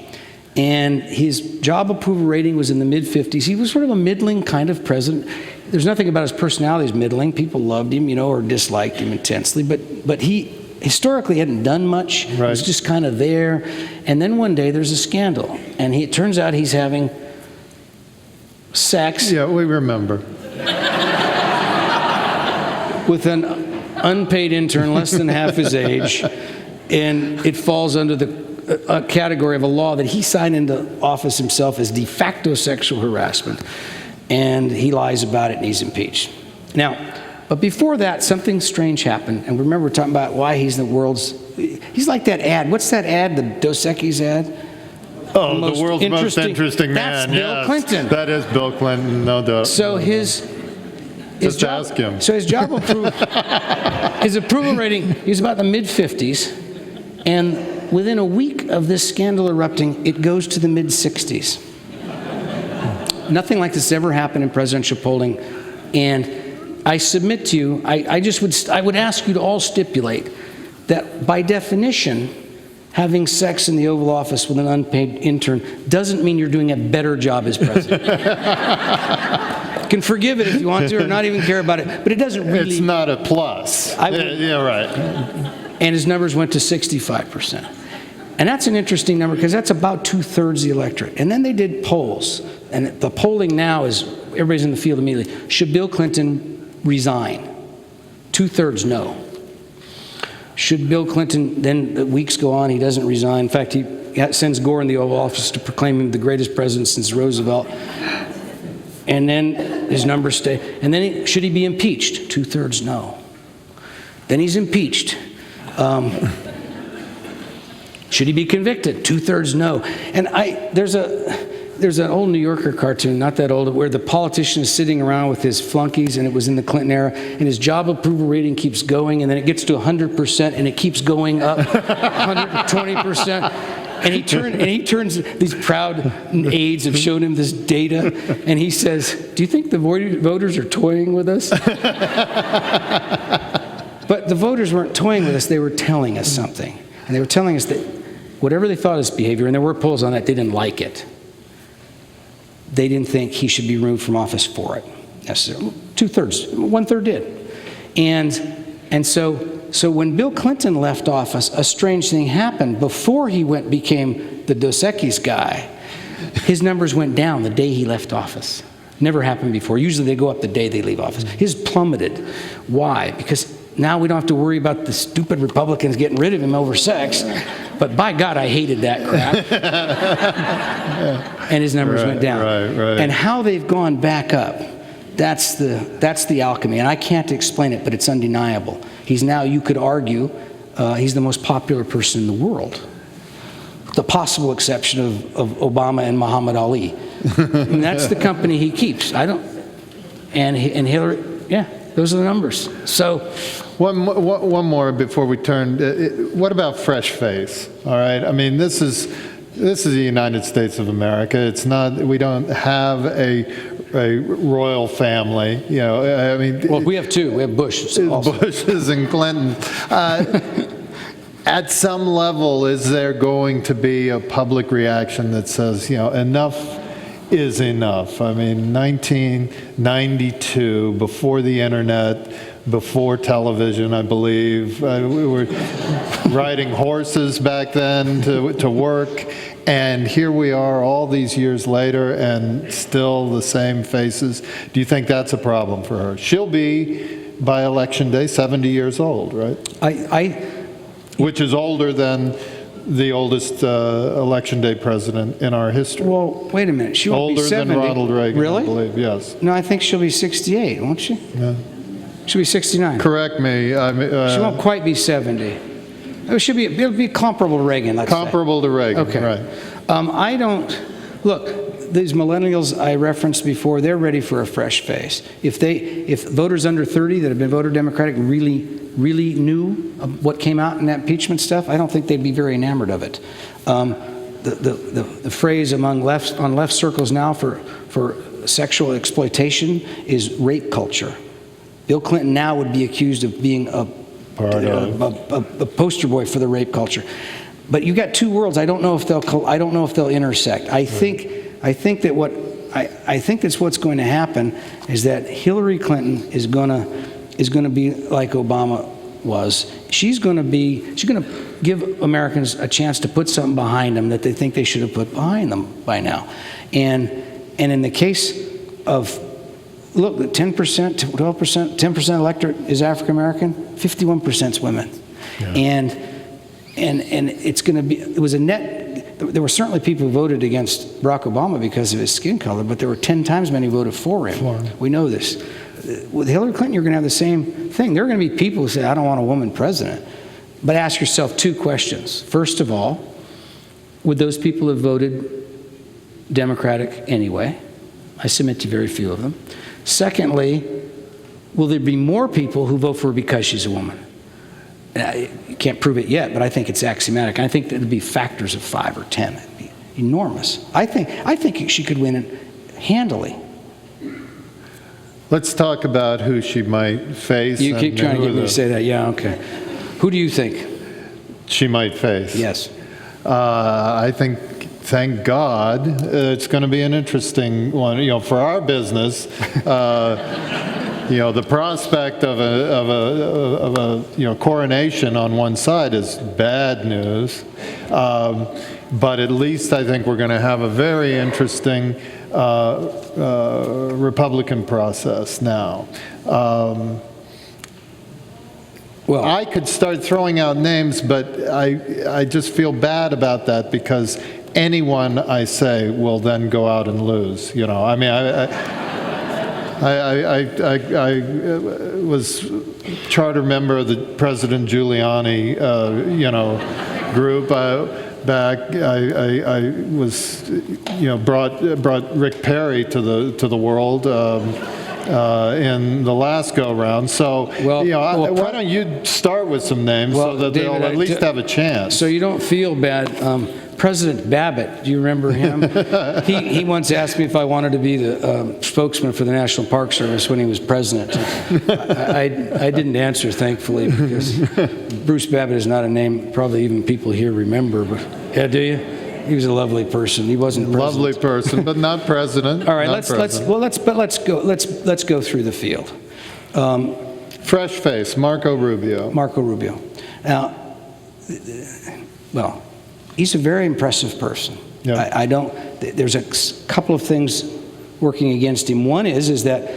And his job approval rating was in the mid-50s. He was sort of a middling kind of president. There's nothing about his personality as middling. People loved him, or disliked him intensely. But he historically hadn't done much. Right. He was just kind of there. And then one day there's a scandal. And it turns out he's having sex. Yeah, we remember. With an unpaid intern less than half his age. And it falls under a category of a law that he signed into office himself as de facto sexual harassment. And he lies about it and he's impeached. Now, but before that, something strange happened. And remember, we're talking about why he's he's like that ad. What's that ad, the Dos Equis ad? Oh, the world's most interesting man. That's Bill Clinton. That is Bill Clinton, no doubt. So ask him. So his job approval, his approval rating, he was about the mid-50s. And within a week of this scandal erupting, it goes to the mid-60s. Nothing like this ever happened in presidential polling. And I submit to you, I would ask you to all stipulate that by definition, having sex in the Oval Office with an unpaid intern doesn't mean you're doing a better job as president. You can forgive it if you want to, or not even care about it, but it doesn't really. It's not a plus. Yeah, right. And his numbers went to 65%. And that's an interesting number because that's about 2/3 the electorate. And then they did polls. And the polling now is, everybody's in the field immediately. Should Bill Clinton resign? 2/3 no. Should Bill Clinton, then the weeks go on, he doesn't resign. In fact, he sends Gore in the Oval Office to proclaim him the greatest president since Roosevelt. And then his numbers stay. And then should he be impeached? 2/3 no. Then he's impeached. Should he be convicted? 2/3 no. And there's an old New Yorker cartoon, not that old, where the politician is sitting around with his flunkies, and it was in the Clinton era, and his job approval rating keeps going, and then it gets to 100%, and it keeps going up 120%. And he turns, these proud aides have shown him this data, and he says, "Do you think the voters are toying with us?" But the voters weren't toying with us, they were telling us something. And they were telling us that whatever they thought of his behavior, and there were polls on that, they didn't like it. They didn't think he should be removed from office for it, necessarily. 2/3, 1/3 did. And so when Bill Clinton left office, a strange thing happened. Before he became the Dos Equis guy, his numbers went down the day he left office. Never happened before. Usually they go up the day they leave office. His plummeted. Why? Because now we don't have to worry about the stupid Republicans getting rid of him over sex. But by God, I hated that crap. And his numbers went down. Right. And how they've gone back up That's the alchemy, and I can't explain it, but it's undeniable. He's now, you could argue, he's the most popular person in the world. The possible exception of Obama and Muhammad Ali. And that's the company he keeps. And Hillary, yeah, those are the numbers. So, one more before we turn. What about fresh face? All right. I mean, this is the United States of America. It's not. We don't have a royal family. You know. I mean. Well, we have two. We have Bush. Also. Bushes and Clinton. At some level, is there going to be a public reaction that says, you know, enough is enough? I mean, 1992, before the internet, before television, I believe, we were riding horses back then to work, and here we are all these years later, and still the same faces. Do you think that's a problem for her? She'll be, by election day, 70 years old, right? Which is older than the oldest election day president in our history. Well, wait a minute. She won't be 70. Older than Ronald Reagan, really? I believe, yes. No, I think she'll be 68, won't she? Yeah. She'll be 69. Correct me. She won't quite be 70. It'll be comparable to Reagan, let's say. Comparable to Reagan, okay. right. Look, these millennials I referenced before, they're ready for a fresh face. If voters under 30 that have been voted Democratic really knew what came out in that impeachment stuff, I don't think they'd be very enamored of it. The phrase on left circles now for sexual exploitation is rape culture. Bill Clinton now would be accused of being a poster boy for the rape culture. But you got two worlds. I don't know if they'll intersect. I think that's what's going to happen is that Hillary Clinton is going to be like Obama was. She's going to give Americans a chance to put something behind them that they think they should have put behind them by now. And in the case of, look, 10%, 12%, 10% electorate is African American, 51% is women. Yeah. And it's going to be, it was a net, there were certainly people who voted against Barack Obama because of his skin color, but there were 10 times many voted for him. We know this. With Hillary Clinton, you're going to have the same thing. There are going to be people who say, I don't want a woman president. But ask yourself two questions. First of all, would those people have voted Democratic anyway? I submit to very few of them. Secondly, will there be more people who vote for her because she's a woman? You can't prove it yet, but I think it's axiomatic. I think that it'd be factors of 5 or 10. It'd be enormous. I think she could win it handily. Let's talk about who she might face. You keep trying to get me to say that. Yeah, okay. Who do you think she might face? Yes. I think, thank God, it's going to be an interesting one. You know, for our business, you know, the prospect of a coronation on one side is bad news. But at least I think we're going to have a very interesting Republican process now. Well, I could start throwing out names, but I just feel bad about that because anyone I say will then go out and lose. You know, I mean, I was charter member of the President Giuliani, you know, group. Back, I was, you know, brought Rick Perry to the world in the last go-round. So, you know, why don't you start with some names so that David, they'll at least have a chance? So you don't feel bad. President Babbitt, do you remember him? He once asked me if I wanted to be the spokesman for the National Park Service when he was president. I didn't answer, thankfully, because Bruce Babbitt is not a name probably even people here remember. But yeah, do you? He was a lovely person. He wasn't president. Lovely person, but not president. All right, let's go through the field. Fresh face, Marco Rubio. Marco Rubio. Now, well, he's a very impressive person. Yeah. There's a couple of things working against him. One is that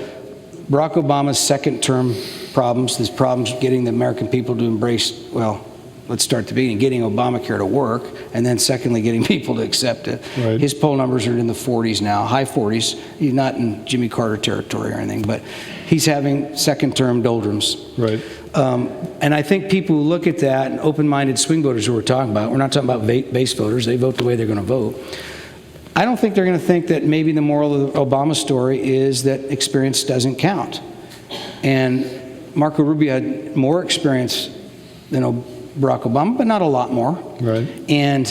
Barack Obama's second term problems, his problems getting the American people to embrace, well, let's start the beginning, getting Obamacare to work, and then secondly, getting people to accept it. Right. His poll numbers are in the 40s now, high 40s. He's not in Jimmy Carter territory or anything, but he's having second-term doldrums. Right. And I think people who look at that, and open-minded swing voters who we're talking about, we're not talking about base voters, they vote the way they're going to vote. I don't think they're going to think that maybe the moral of the Obama story is that experience doesn't count. And Marco Rubio had more experience than Barack Obama, but not a lot more. Right. And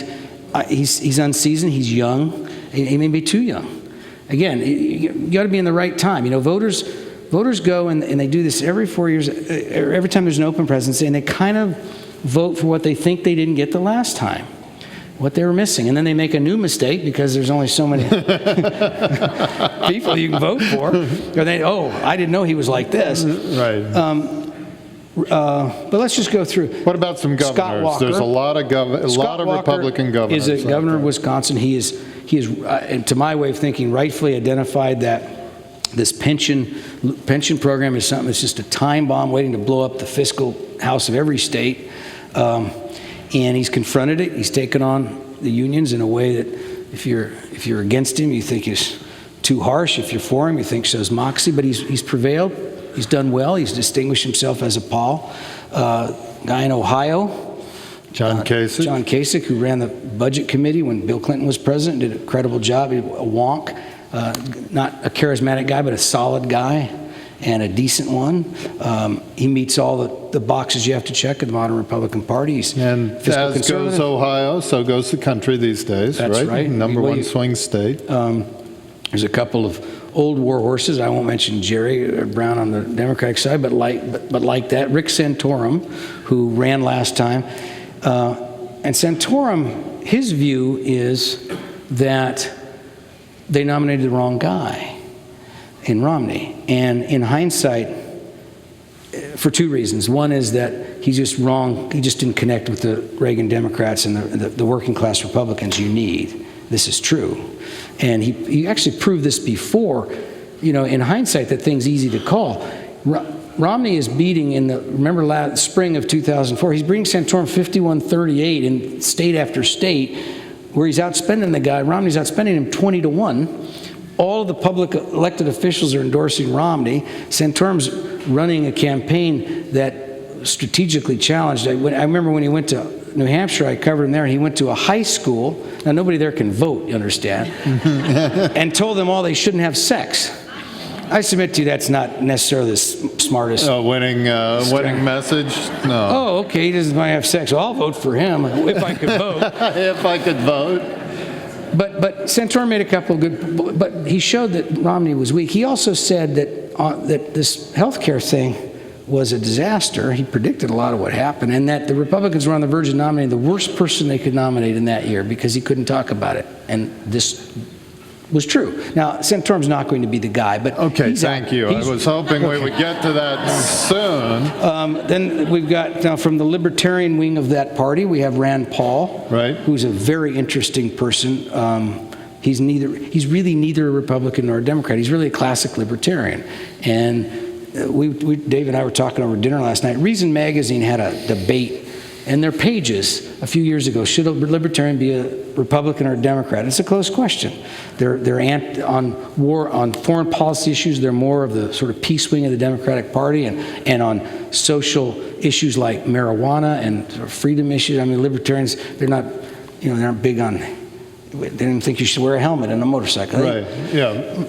he's unseasoned, he's young, he may be too young. Again, you got to be in the right time. You know, voters go and they do this every 4 years, every time there's an open presidency, and they kind of vote for what they think they didn't get the last time, what they were missing. And then they make a new mistake because there's only so many people you can vote for. Or they, oh, I didn't know he was like this. Right. But let's just go through. What about some governors? Scott Walker. There's a lot of Republican governors. Is a governor of Wisconsin. He is, and to my way of thinking, rightfully identified that this pension program is something that's just a time bomb waiting to blow up the fiscal house of every state. And he's confronted it. He's taken on the unions in a way that if you're against him, you think he's too harsh. If you're for him, you think shows moxie. But he's prevailed. He's done well. He's distinguished himself as a pol. Guy in Ohio, John Kasich. John Kasich, who ran the budget committee when Bill Clinton was president, did a credible job. He was a wonk, not a charismatic guy, but a solid guy and a decent one. He meets all the boxes you have to check in the modern Republican Party. He's And as goes Ohio, so goes the country these days, That's right. Number one swing state. There's a couple of old war horses. I won't mention Jerry Brown on the Democratic side, but like that, Rick Santorum, who ran last time. And Santorum, his view is that they nominated the wrong guy in Romney. And in hindsight, for two reasons. One is that he's just wrong. He just didn't connect with the Reagan Democrats and the working class Republicans you need. This is true. And he actually proved this before, you know, in hindsight, that thing's easy to call. Romney is beating remember spring of 2004, he's beating Santorum 51-38 in state after state, where he's outspending the guy. Romney's outspending him 20-1. All of the public elected officials are endorsing Romney. Santorum's running a campaign that strategically challenged. I remember when he went to New Hampshire, I covered him there, and he went to a high school. Now, nobody there can vote, you understand, and told them all they shouldn't have sex. I submit to you that's not necessarily the smartest. Winning message? No. Oh, okay, he doesn't want to have sex. Well, I'll vote for him if I could vote. If I could vote. But Santorum made a couple of good, but he showed that Romney was weak. He also said that this health care thing was a disaster. He predicted a lot of what happened, and that the Republicans were on the verge of nominating the worst person they could nominate in that year because he couldn't talk about it. And this was true. Now, Santorum's not going to be the guy, but okay, thank you. I was hoping we would get to that soon. Then we've got, now from the libertarian wing of that party, we have Rand Paul, right, who's a very interesting person. He's really neither a Republican nor a Democrat. He's really a classic libertarian. And Dave and I were talking over dinner last night. Reason Magazine had a debate in their pages a few years ago. Should a libertarian be a Republican or a Democrat? It's a close question. They're on foreign policy issues. They're more of the sort of peace wing of the Democratic Party, and on social issues like marijuana and sort of freedom issues. I mean, libertarians, they're not big on. They didn't think you should wear a helmet on a motorcycle. Right. Yeah.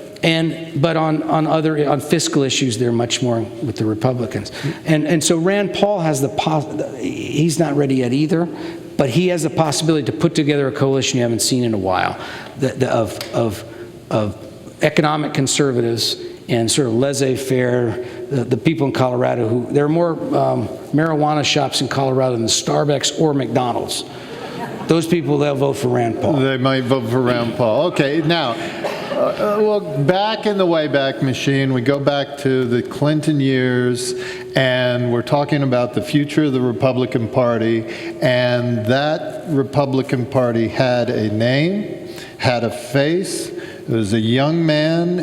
But on fiscal issues, they're much more with the Republicans. And so Rand Paul has he's not ready yet either, but he has the possibility to put together a coalition you haven't seen in a while, of economic conservatives and sort of laissez-faire, the people in Colorado there are more marijuana shops in Colorado than Starbucks or McDonald's. Those people, they'll vote for Rand Paul. They might vote for Rand Paul. Okay, now, well, back in the Wayback Machine, we go back to the Clinton years, and we're talking about the future of the Republican Party, and that Republican Party had a name, had a face. It was a young man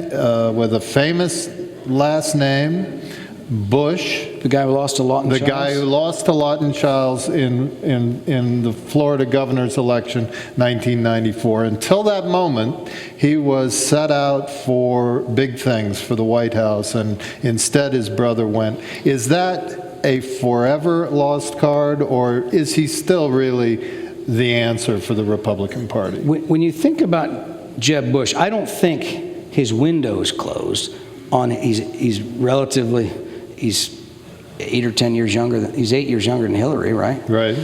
with a famous last name, Bush, The guy who lost to Lawton the Childs? guy who lost to Lawton Childs in the Florida governor's election, 1994. Until that moment, he was set out for big things for the White House, and instead his brother went. Is that a forever lost card, or is he still really the answer for the Republican Party? When you think about Jeb Bush, I don't think his window is closed. He's relatively, he's 8 or 10 years younger. He's 8 years younger than Hillary, right? Right.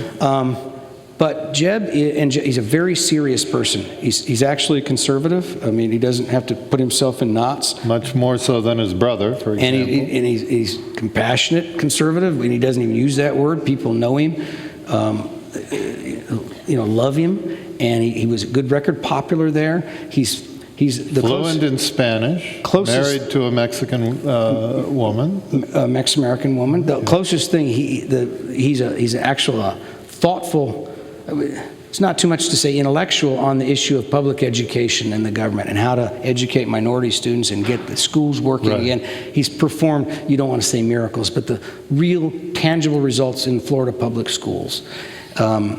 But Jeb, he's a very serious person. He's actually conservative. I mean, he doesn't have to put himself in knots. Much more so than his brother, for example. And he's compassionate conservative, and he doesn't even use that word. People know him, love him, and he was a good record, popular there. He's the fluent in Spanish, married to a Mexican woman, a Mexican-American woman. The closest thing he's an actual thoughtful. It's not too much to say intellectual on the issue of public education in the government and how to educate minority students and get the schools working again. He's performed, you don't want to say miracles, but the real tangible results in Florida public schools. But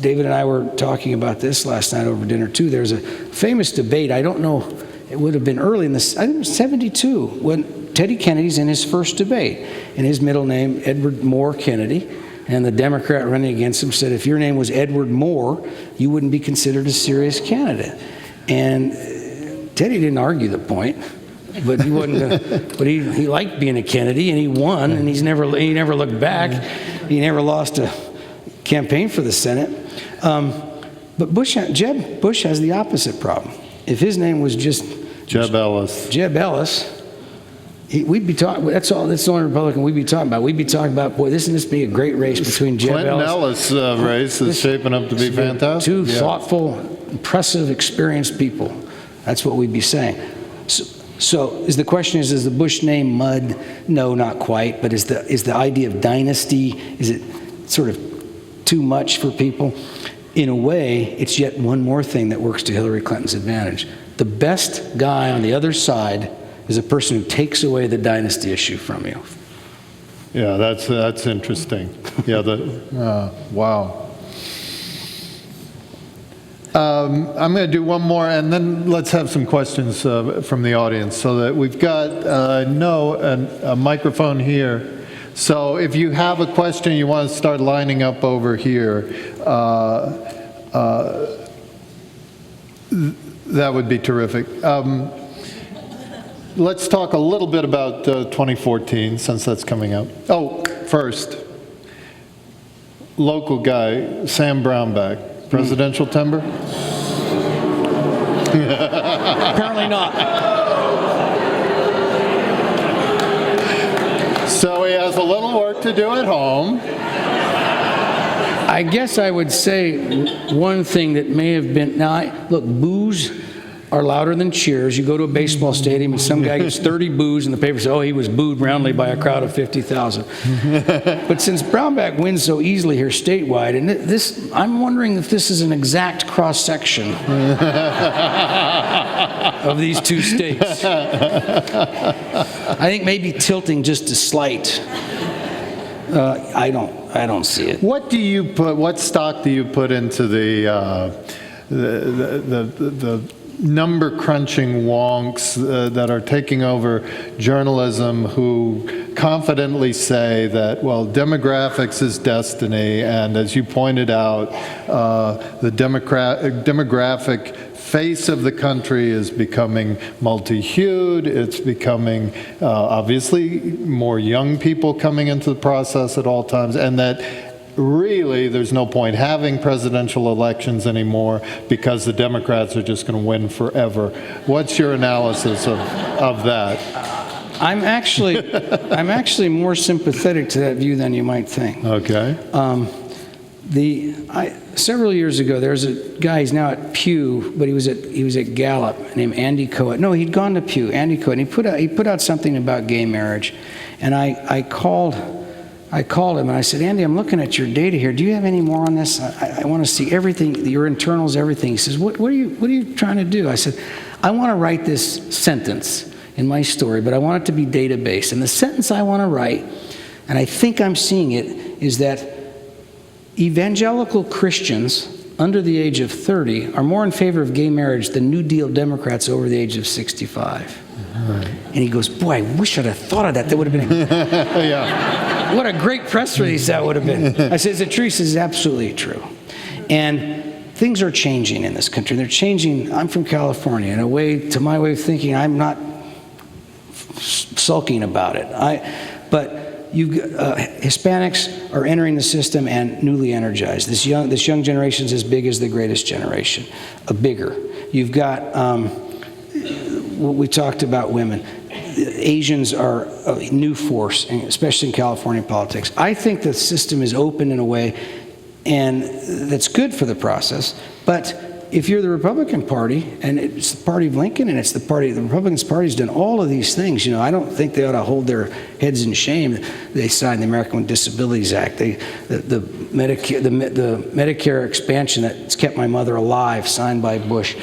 David and I were talking about this last night over dinner too. There's a famous debate, I don't know, it would have been early in I think it was 72, when Teddy Kennedy's in his first debate, and his middle name, Edward Moore Kennedy, and the Democrat running against him said, if your name was Edward Moore, you wouldn't be considered a serious candidate. And Teddy didn't argue the point, but he wasn't. But he liked being a Kennedy, and he won, and he never looked back. He never lost a campaign for the Senate. But Jeb Bush has the opposite problem. If his name was just Jeb Ellis, we'd be talking. That's all. That's the only Republican we'd be talking about. We'd be talking about, boy, this be a great race between Jeb Ellis. Clinton Ellis race is shaping up to be fantastic. Two thoughtful, impressive, experienced people. That's what we'd be saying. So is the question is the Bush name mud? No, not quite. But is the idea of dynasty, is it sort of too much for people? In a way, it's yet one more thing that works to Hillary Clinton's advantage. The best guy on the other side is a person who takes away the dynasty issue from you. Yeah, that's interesting. Yeah, wow. I'm going to do one more, and then let's have some questions from the audience, so that we've got a microphone here. So if you have a question, you want to start lining up over here, that would be terrific. Let's talk a little bit about 2014, since that's coming up. Oh, first, local guy, Sam Brownback, presidential timber? Apparently not. So he has a little work to do at home. I guess I would say one thing that may have been, look, boos are louder than cheers. You go to a baseball stadium and some guy gets 30 boos and the paper says, oh, he was booed roundly by a crowd of 50,000. But since Brownback wins so easily here statewide, and I'm wondering if this is an exact cross-section of these two states. I think maybe tilting just a slight. I don't see it. What stock do you put into the number crunching wonks that are taking over journalism, who confidently say that, well, demographics is destiny, and as you pointed out, the demographic face of the country is becoming multi-hued. It's becoming obviously more young people coming into the process at all times, and that really there's no point having presidential elections anymore because the Democrats are just going to win forever. What's your analysis of that? I'm actually more sympathetic to that view than you might think. Okay. Several years ago, there was a guy, he's now at Pew, but he was at Gallup, named Andy Cohen. No, he'd gone to Pew, Andy Cohen. He put out something about gay marriage, and I called him and I said, Andy, I'm looking at your data here. Do you have any more on this? I want to see everything, your internals, everything. He says, what are you trying to do? I said, I want to write this sentence. in my story, but I want it to be data-based. And the sentence I want to write, and I think I'm seeing it, is that evangelical Christians under the age of 30 are more in favor of gay marriage than New Deal Democrats over the age of 65. Right. And he goes, boy, I wish I'd have thought of that. That would have been Yeah. What a great press release that would have been. I said, is it true? He says, absolutely true. And things are changing in this country. They're changing. I'm from California. In a way, to my way of thinking, I'm not sulking about it. But Hispanics are entering the system and newly energized. This young generation is as big as the greatest generation, bigger. You've got what we talked about women. Asians are a new force, especially in California politics. I think the system is open in a way, and that's good for the process. But if you're the Republican Party, and it's the party of Lincoln, and it's the Republican Party's done all of these things, you know, I don't think they ought to hold their heads in shame. They signed the American with Disabilities Act, the Medicare expansion that's kept my mother alive, signed by Bush,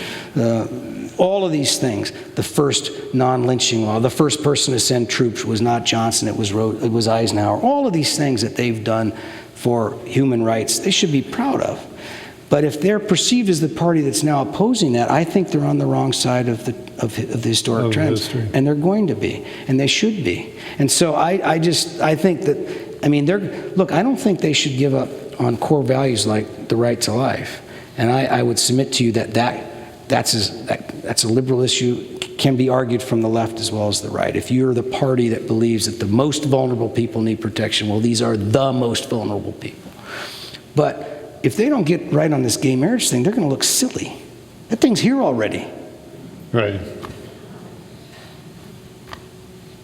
all of these things. The first non-lynching law, the first person to send troops was not Johnson, it was Eisenhower. All of these things that they've done for human rights, they should be proud of. But if they're perceived as the party that's now opposing that, I think they're on the wrong side of the historic trends. History. And they're going to be, and they should be. And so I think that, I mean, look, I don't think they should give up on core values like the right to life. And I would submit to you that's a liberal issue, can be argued from the left as well as the right. If you're the party that believes that the most vulnerable people need protection, well, these are the most vulnerable people. But if they don't get right on this gay marriage thing, they're going to look silly. That thing's here already. Right.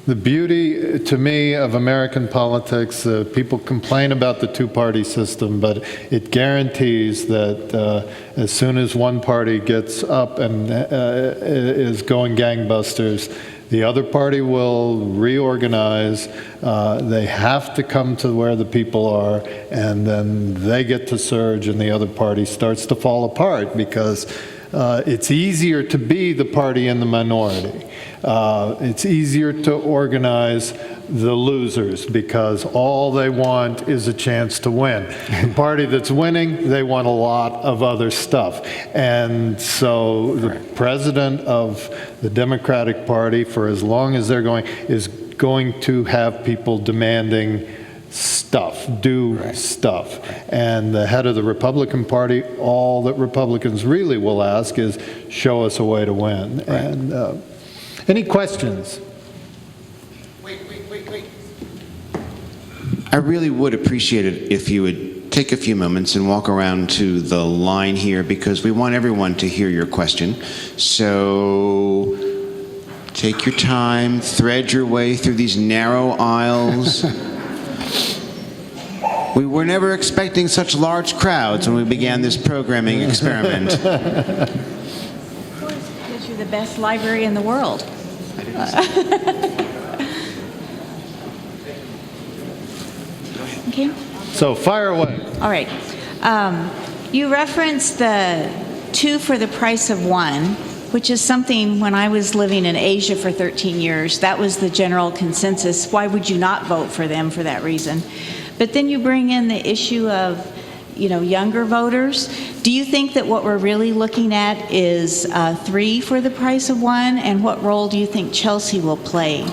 The beauty, to me, of American politics, people complain about the two-party system, but it guarantees that as soon as one party gets up and is going gangbusters, the other party will reorganize. They have to come to where the people are, and then they get to surge, and the other party starts to fall apart because it's easier to be the party in the minority. It's easier to organize the losers because all they want is a chance to win. The party that's winning, they want a lot of other stuff. And so the president of the Democratic Party, for as long as they're going, is going to have people demanding stuff, stuff. And the head of the Republican Party, all that Republicans really will ask is, show us a way to win. Right. And any questions? Wait. I really would appreciate it if you would take a few moments and walk around to the line here, because we want everyone to hear your question. So take your time, thread your way through these narrow aisles. We were never expecting such large crowds when we began this programming experiment. Of course, because you're the best library in the world. Okay. So fire away. All right. You referenced the 2 for the price of 1, which is something when I was living in Asia for 13 years, that was the general consensus. Why would you not vote for them for that reason? But then you bring in the issue of, younger voters. Do you think that what we're really looking at is 3 for the price of 1? And what role do you think Chelsea will play?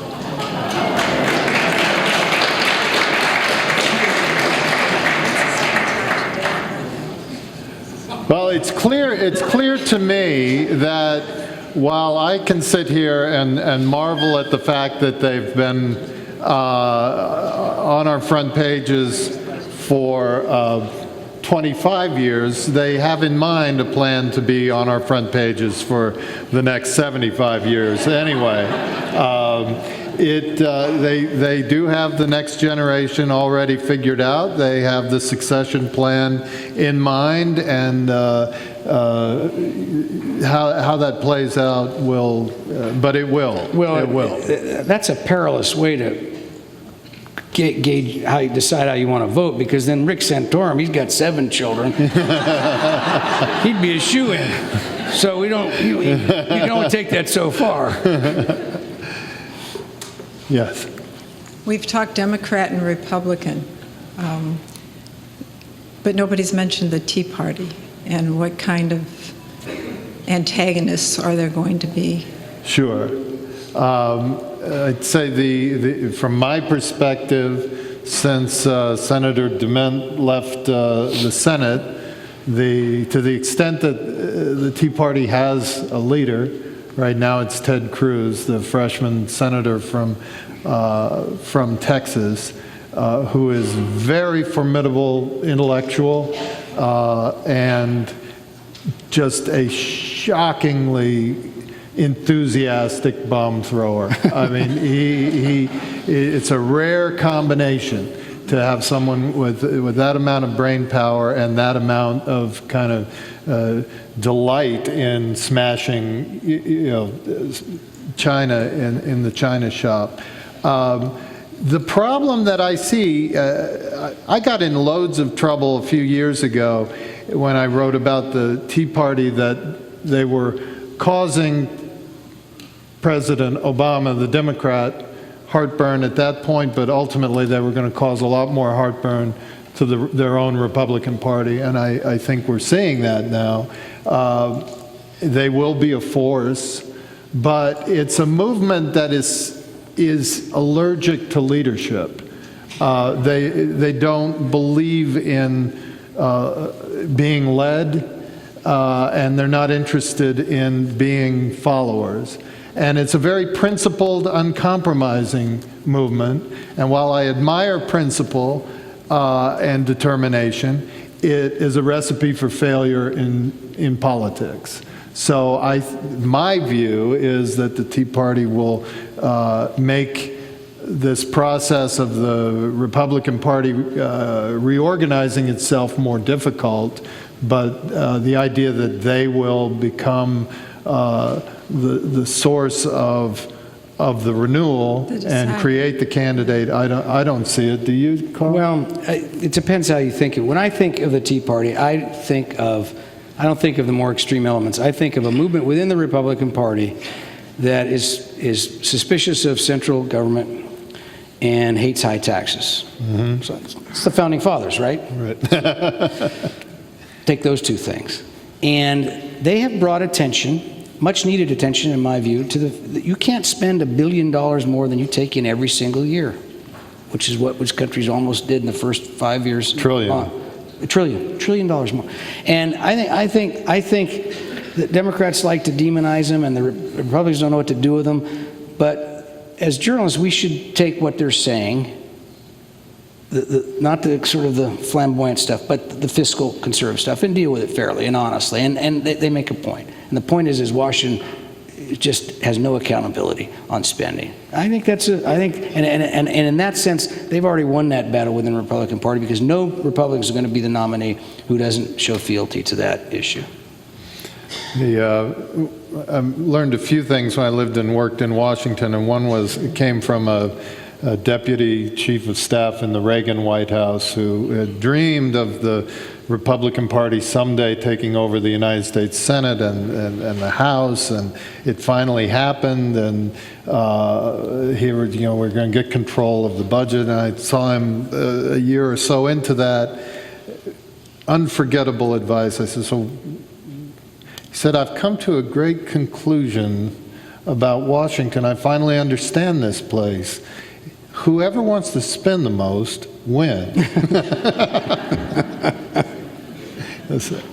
Well, it's clear to me that while I can sit here and marvel at the fact that they've been on our front pages for 25 years, they have in mind a plan to be on our front pages for the next 75 years anyway. They do have the next generation already figured out. They have the succession plan in mind, and how that plays out will, but it will. Well, it will. That's a perilous way to gauge how you decide how you want to vote, because then Rick Santorum, he's got 7 children. He'd be a shoo-in. So you don't take that so far. Yes. We've talked Democrat and Republican, but nobody's mentioned the Tea Party and what kind of antagonists are there going to be? Sure. I'd say from my perspective, since Senator DeMint left the Senate, to the extent that the Tea Party has a leader, right now it's Ted Cruz, the freshman senator from Texas, who is very formidable intellectual and just a shockingly enthusiastic bomb thrower. I mean, it's a rare combination to have someone with that amount of brain power and that amount of kind of delight in smashing, China in the China shop. The problem that I see, I got in loads of trouble a few years ago when I wrote about the Tea Party that they were causing President Obama, the Democrat, heartburn at that point, but ultimately they were going to cause a lot more heartburn to their own Republican Party, and I think we're seeing that now. They will be a force, but it's a movement that is allergic to leadership. They don't believe in being led, and they're not interested in being followers. And it's a very principled, uncompromising movement. And while I admire principle and determination, it is a recipe for failure in politics. So my view is that the Tea Party will make this process of the Republican Party reorganizing itself more difficult, but the idea that they will become the source of the renewal and create the candidate, I don't see it. Do you, Carl? Well, it depends how you think it. When I think of the Tea Party, I don't think of the more extreme elements. I think of a movement within the Republican Party that is suspicious of central government and hates high taxes. Mm-hmm. So it's the Founding Fathers, right? Right. Take those two things. And they have brought attention, much needed attention in my view, to you can't spend $1 billion more than you take in every single year, which is what which countries almost did in the first 5 years. Trillion. $1 trillion more. And I think that Democrats like to demonize them and the Republicans don't know what to do with them. But as journalists, we should take what they're saying, not the sort of the flamboyant stuff, but the fiscal conservative stuff, and deal with it fairly and honestly. And they make a point. And the point is Washington just has no accountability on spending. I think and in that sense, they've already won that battle within the Republican Party because no Republican is going to be the nominee who doesn't show fealty to that issue. I learned a few things when I lived and worked in Washington, and one came from a deputy chief of staff in the Reagan White House who had dreamed of the Republican Party someday taking over the United States Senate and the House, and it finally happened, and we're going to get control of the budget. And I saw him a year or so into that. Unforgettable advice. I said, he said, I've come to a great conclusion about Washington. I finally understand this place. Whoever wants to spend the most, win. That's it.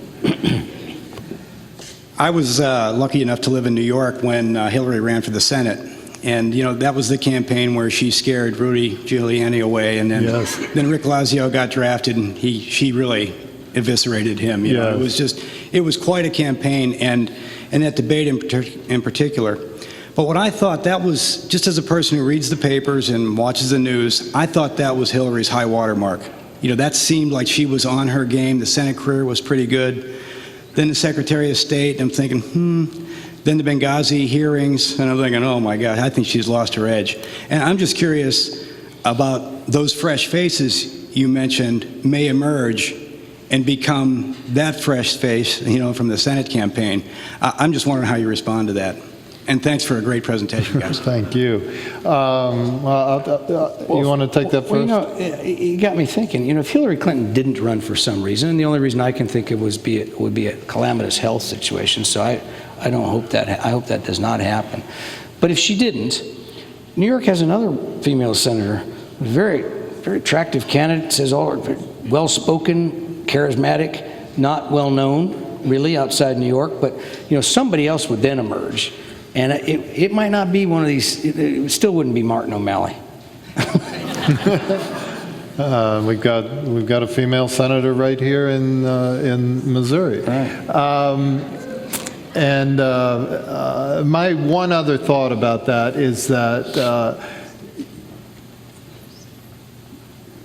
I was lucky enough to live in New York when Hillary ran for the Senate. And, that was the campaign where she scared Rudy Giuliani away. And then, yes. Then Rick Lazio got drafted, and she really eviscerated him. Yes. It was quite a campaign, and that debate in particular. But what I thought, that was, just as a person who reads the papers and watches the news, I thought that was Hillary's high water mark. That seemed like she was on her game. The Senate career was pretty good. Then the Secretary of State, I'm thinking, Then the Benghazi hearings, and I'm thinking, oh my God, I think she's lost her edge. And I'm just curious about those fresh faces you mentioned may emerge and become that fresh face, from the Senate campaign. I'm just wondering how you respond to that. And thanks for a great presentation, guys. Thank you. You want to take that first? Well, you know, it got me thinking. You know, if Hillary Clinton didn't run for some reason, and the only reason I can think of would be a calamitous health situation. So I hope that does not happen. But if she didn't, New York has another female senator, a very attractive candidate. Says all well-spoken, charismatic, not well known really outside New York. But you know, somebody else would then emerge. And it might not be one of these, it still wouldn't be Martin O'Malley. We've got a female senator right here in Missouri. Right. My one other thought about that is that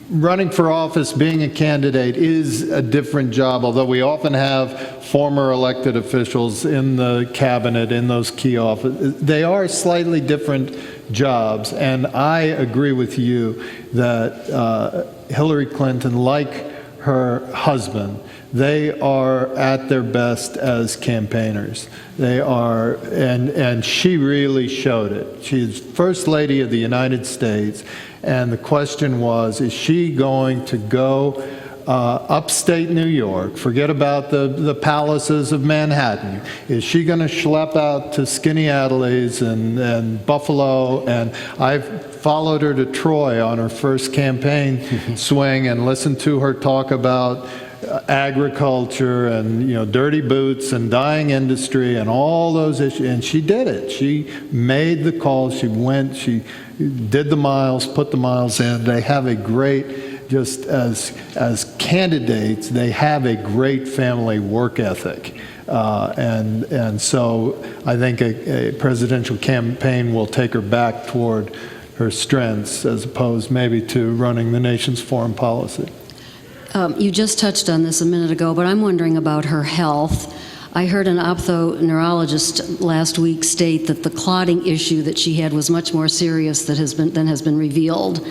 running for office, being a candidate, is a different job, although we often have former elected officials in the cabinet, in those key offices. They are slightly different jobs, and I agree with you that Hillary Clinton, like her husband, they are at their best as campaigners. They are, and she really showed it. She's First Lady of the United States, and the question was, is she going to go upstate New York, forget about the palaces of Manhattan, is she going to schlep out to Skaneateles and Buffalo? And I've followed her to Troy on her first campaign swing and listened to her talk about agriculture and, you know, dirty boots and dying industry and all those issues, and she did it. She made the call. She went. She did the miles, put the miles in. They have a great, just as candidates, they have a great family work ethic, and so I think a presidential campaign will take her back toward her strengths as opposed maybe to running the nation's foreign policy. You just touched on this a minute ago, but I'm wondering about her health. I heard an ophthalmologist last week state that the clotting issue that she had was much more serious than has been revealed.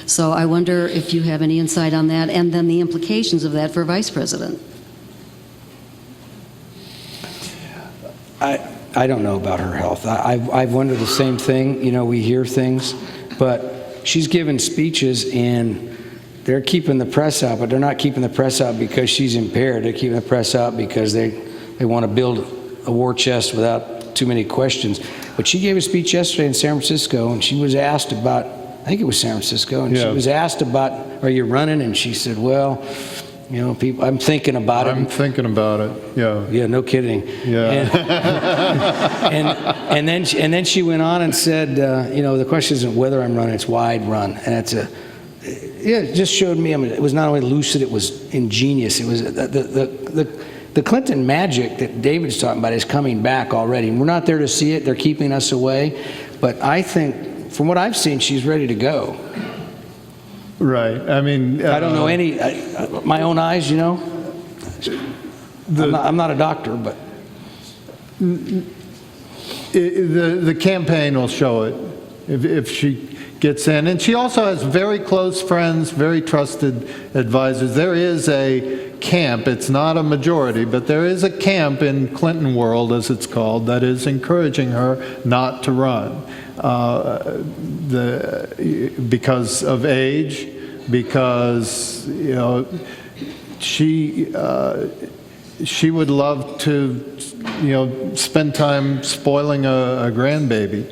So I wonder if you have any insight on that, and then the implications of that for Vice President. I don't know about her health. I've wondered the same thing. You know, we hear things, but she's given speeches and they're keeping the press out, but they're not keeping the press out because she's impaired. They're keeping the press out because they want to build a war chest without too many questions. But she gave a speech yesterday in San Francisco, and she was asked about, I think it was San Francisco, and she was asked about, are you running? And she said, well, you know, I'm thinking about it. I'm thinking about it, yeah. Yeah, no kidding. Yeah. And then she went on and said, you know, the question isn't whether I'm running, it's why I'd run. And it just showed me, I mean, it was not only lucid, it was ingenious. It was the Clinton magic that David's talking about is coming back already. We're not there to see it. They're keeping us away. But I think, from what I've seen, she's ready to go. Right. I mean, I don't know any, my own eyes, you know. I'm not a doctor, but. The campaign will show it if she gets in. And she also has very close friends, very trusted advisors. There is a camp, it's not a majority, but there is a camp in Clinton world, as it's called, that is encouraging her not to run because of age, because, you know, she would love to, you know, spend time spoiling a grandbaby.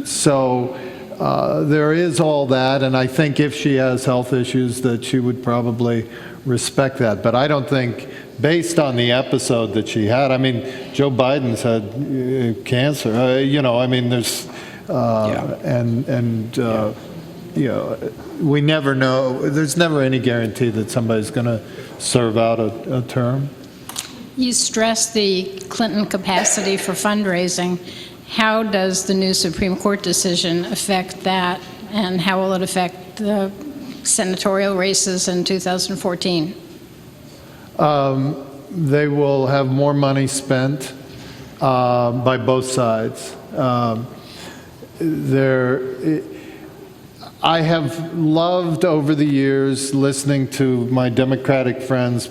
So there is all that, and I think if she has health issues that she would probably respect that. But I don't think, based on the episode that she had, I mean, Joe Biden's had cancer, you know, I mean, there's, you know, we never know, there's never any guarantee that somebody's going to serve out a term. You stress the Clinton capacity for fundraising. How does the new Supreme Court decision affect that, and how will it affect the senatorial races in 2014? They will have more money spent by both sides. I have loved over the years listening to my Democratic friends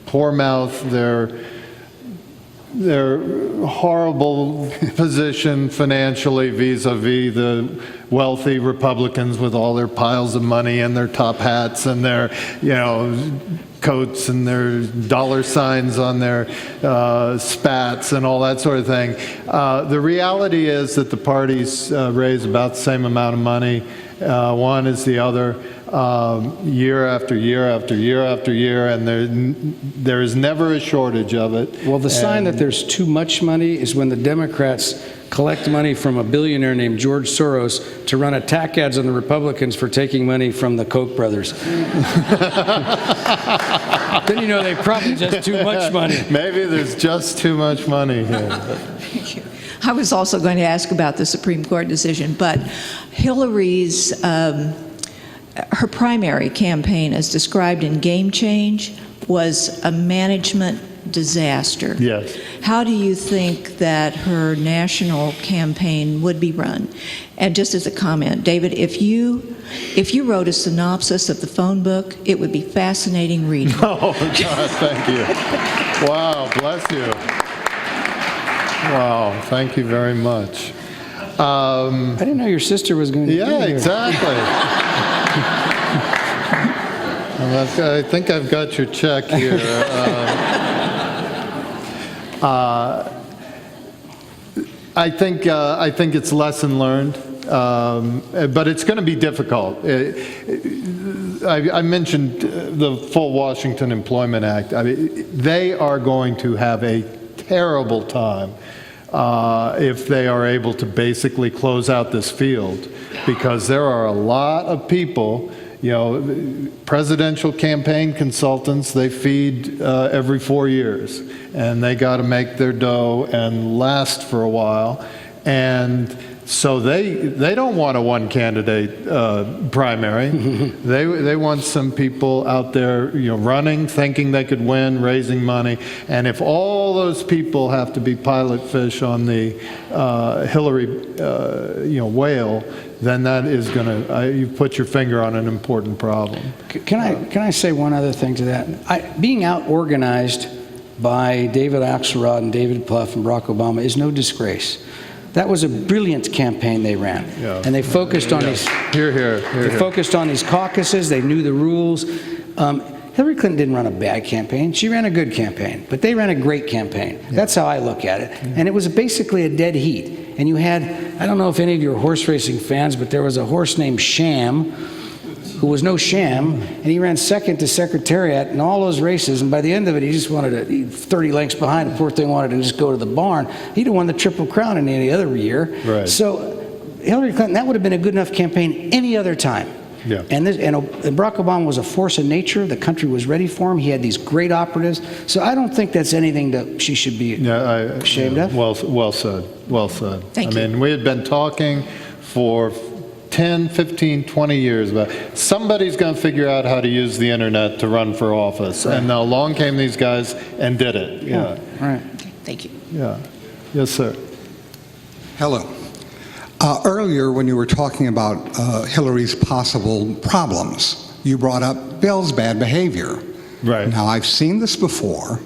pour mouth their their horrible position financially vis-a-vis the wealthy Republicans with all their piles of money and their top hats and their, coats and their dollar signs on their spats and all that sort of thing. The reality is that the parties raise about the same amount of money, one as the other, year after year after year after year, and there is never a shortage of it. Well, the sign that there's too much money is when the Democrats collect money from a billionaire named George Soros to run attack ads on the Republicans for taking money from the Koch brothers. Then you know they probably just too much money. Maybe there's just too much money here. Thank you. I was also going to ask about the Supreme Court decision, but Hillary's her primary campaign, as described in Game Change, was a management disaster. Yes. How do you think that her national campaign would be run? And just as a comment, David, if you wrote a synopsis of the phone book, it would be fascinating reading. Oh, God, thank you. Wow, bless you. Wow, thank you very much. I didn't know your sister was going to be here. Yeah, exactly. I think I've got your check here. I think it's lesson learned, but it's going to be difficult. I mentioned the full Washington Employment Act. I mean, they are going to have a terrible time if they are able to basically close out this field, because there are a lot of people. Presidential campaign consultants, they feed every 4 years, and they got to make their dough and last for a while. And so they don't want a one-candidate primary. They want some people out there, running, thinking they could win, raising money. And if all those people have to be pilot fish on the Hillary, whale, then that is going to, you've put your finger on an important problem. Can I say one other thing to that? Being out-organized by David Axelrod and David Plouffe and Barack Obama is no disgrace. That was a brilliant campaign they ran, and they focused on these. They focused on these caucuses. They knew the rules. Hillary Clinton didn't run a bad campaign. She ran a good campaign, but they ran a great campaign. That's how I look at it. And it was basically a dead heat. And you had, I don't know if any of you are horse racing fans, but there was a horse named Sham, who was no sham, and he ran second to Secretariat in all those races, and by the end of it, he just wanted to, 30 lengths behind, the poor thing wanted to just go to the barn. He'd have won the Triple Crown in any other year. Right. So Hillary Clinton, that would have been a good enough campaign any other time. Yeah. And Barack Obama was a force of nature. The country was ready for him. He had these great operatives. So I don't think that's anything that she should be ashamed of. Well said. Well said. Thank you. I mean, we had been talking for 10, 15, 20 years about somebody's going to figure out how to use the internet to run for office. Right. And now along came these guys and did it. Yeah. Right. Thank you. Yeah. Yes, sir. Hello. Earlier, when you were talking about Hillary's possible problems, you brought up Bill's bad behavior. Right. Now, I've seen this before,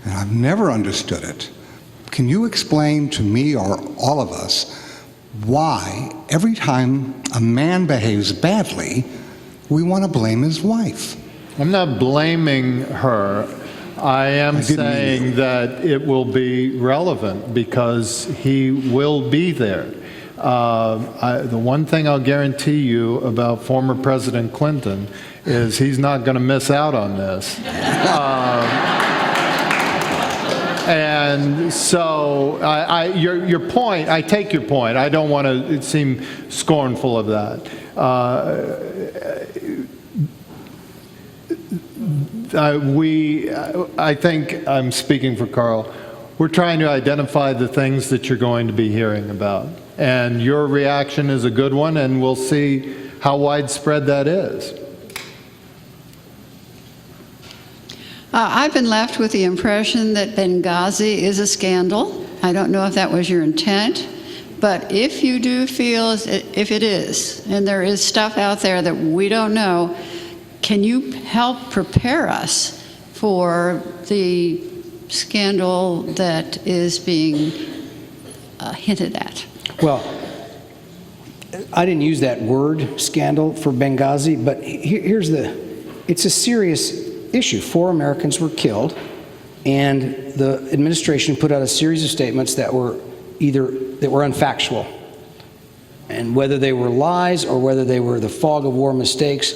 and I've never understood it. Can you explain to me or all of us why every time a man behaves badly, we want to blame his wife? I'm not blaming her. I am saying that it will be relevant because he will be there. The one thing I'll guarantee you about former President Clinton is he's not going to miss out on this. And so your point, I take your point. I don't want to seem scornful of that. I think I'm speaking for Carl. We're trying to identify the things that you're going to be hearing about. And your reaction is a good one, and we'll see how widespread that is. I've been left with the impression that Benghazi is a scandal. I don't know if that was your intent, but if you do feel if it is, and there is stuff out there that we don't know, can you help prepare us for the scandal that is being hinted at? Well, I didn't use that word, scandal, for Benghazi, but it's a serious issue. 4 Americans were killed, and the administration put out a series of statements that were unfactual. And whether they were lies or whether they were the fog of war mistakes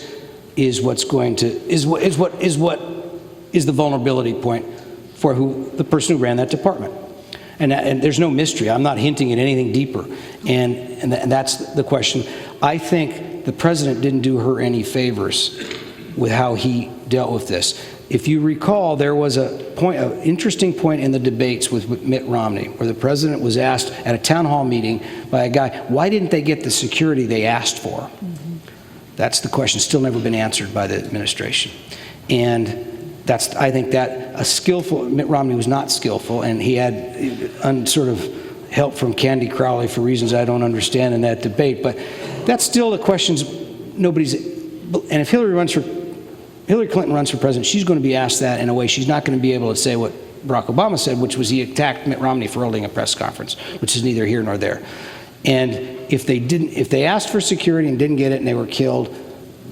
is what is the vulnerability point for the person who ran that department. And there's no mystery. I'm not hinting at anything deeper. And that's the question. I think the president didn't do her any favors with how he dealt with this. If you recall, there was an interesting point in the debates with Mitt Romney where the president was asked at a town hall meeting by a guy, why didn't they get the security they asked for? Mm-hmm. That's the question, still never been answered by the administration. And I think that Mitt Romney was not skillful, and he had sort of help from Candy Crowley for reasons I don't understand in that debate. But that's still the questions and if Hillary Clinton runs for president, she's going to be asked that in a way she's not going to be able to say what Barack Obama said, which was he attacked Mitt Romney for holding a press conference, which is neither here nor there. And if they asked for security and didn't get it and they were killed,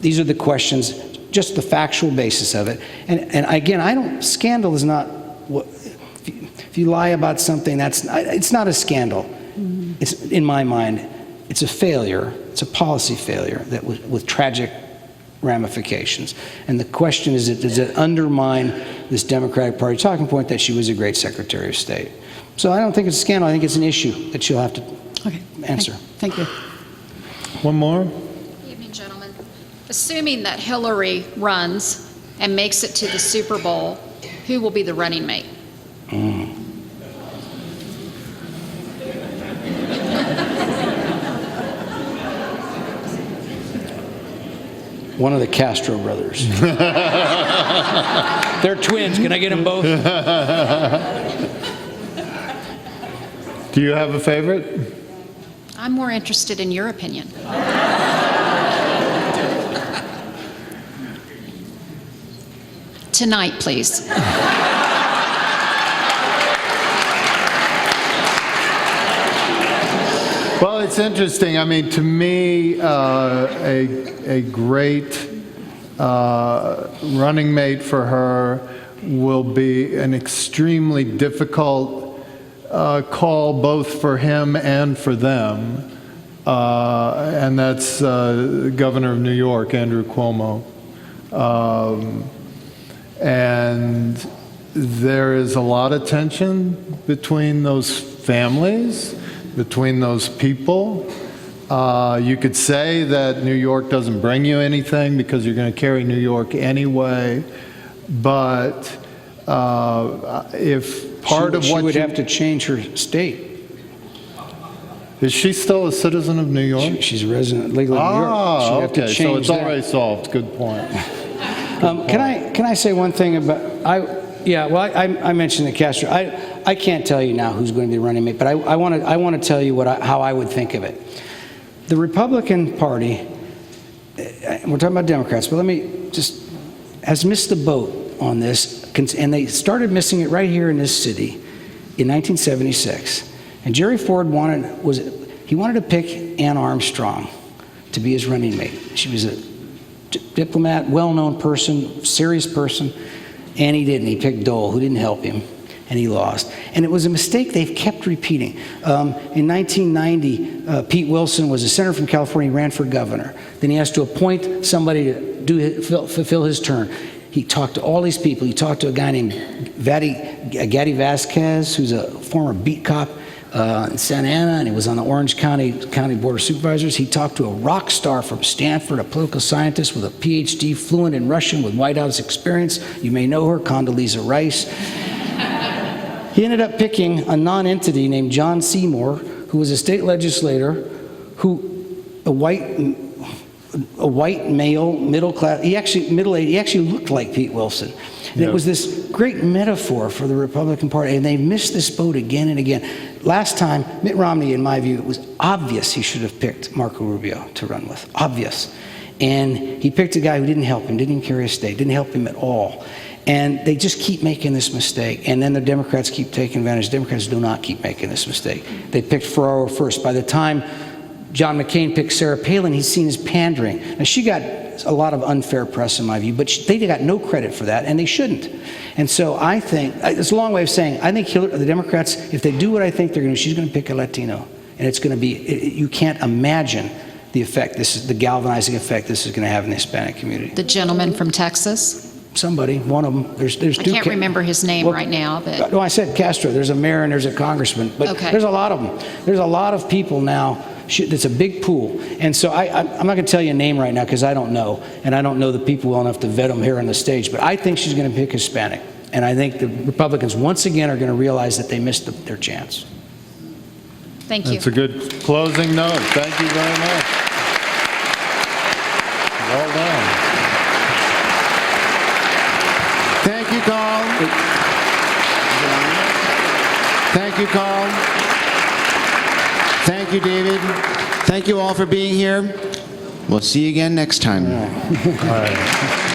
these are the questions, just the factual basis of it. And again, scandal is not if you lie about something, it's not a scandal. Mm-hmm. It's, in my mind, it's a failure. It's a policy failure with tragic ramifications. And the question is, does it undermine this Democratic Party talking point that she was a great Secretary of State? So I don't think it's a scandal. I think it's an issue that she'll have to answer. Thank you. One more. Good evening, gentlemen. Assuming that Hillary runs and makes it to the Super Bowl, who will be the running mate? One of the Castro brothers. They're twins. Can I get them both? Do you have a favorite? I'm more interested in your opinion. Tonight, please. Well, it's interesting. I mean, to me, a great running mate for her will be an extremely difficult call both for him and for them, and that's Governor of New York, Andrew Cuomo. And there is a lot of tension between those families, between those people. You could say that New York doesn't bring you anything because you're going to carry New York anyway, but if part of what she would have to change her state. Is she still a citizen of New York? She's a resident legally of New York. Ah, okay, so it's already solved. Good point. Can I say one thing about I mentioned the Castro. I can't tell you now who's going to be running mate, but I want to tell you how I would think of it. The Republican Party, we're talking about Democrats, but has missed the boat on this, and they started missing it right here in this city in 1976. And Jerry Ford wanted to pick Ann Armstrong to be his running mate. She was a diplomat, well-known person, serious person, and he didn't. He picked Dole, who didn't help him, and he lost. And it was a mistake they've kept repeating. In 1990, Pete Wilson was a senator from California. He ran for governor. Then he has to appoint somebody to fulfill his term. He talked to all these people. He talked to a guy named Gaddy Vasquez, who's a former beat cop in Santa Ana, and he was on the Orange County Board of Supervisors. He talked to a rock star from Stanford, a political scientist with a PhD, fluent in Russian with White House experience. You may know her, Condoleezza Rice. He ended up picking a non-entity named John Seymour, who was a state legislator, a white male, middle class. He actually looked like Pete Wilson. And it was this great metaphor for the Republican Party, and they missed this boat again and again. Last time, Mitt Romney, in my view, it was obvious he should have picked Marco Rubio to run with. Obvious. And he picked a guy who didn't help him, didn't even carry a state, didn't help him at all. And they just keep making this mistake. And then the Democrats keep taking advantage. Democrats do not keep making this mistake. They picked Ferraro first. By the time John McCain picked Sarah Palin, he's seen as pandering. Now, she got a lot of unfair press in my view, but they got no credit for that, and they shouldn't. And so I think, it's a long way of saying, I think the Democrats, if they do what I think they're going to do, she's going to pick a Latino. And it's going to be, you can't imagine the effect, the galvanizing effect this is going to have in the Hispanic community. The gentleman from Texas? Somebody, one of them. There's I two. can't remember his name right now, but... No, I said Castro. There's a mayor and there's a congressman. But Okay. there's a lot of them. There's a lot of people now. It's a big pool. And so I'm not going to tell you a name right now because I don't know. And I don't know the people well enough to vet them here on the stage. But I think she's going to pick Hispanic. And I think the Republicans, once again, are going to realize that they missed their chance. Thank you. That's a good closing note. Thank you very much. Well done. Thank you, Carl. Thank you, Carl. Thank you, David. Thank you all for being here. We'll see you again next time. All right.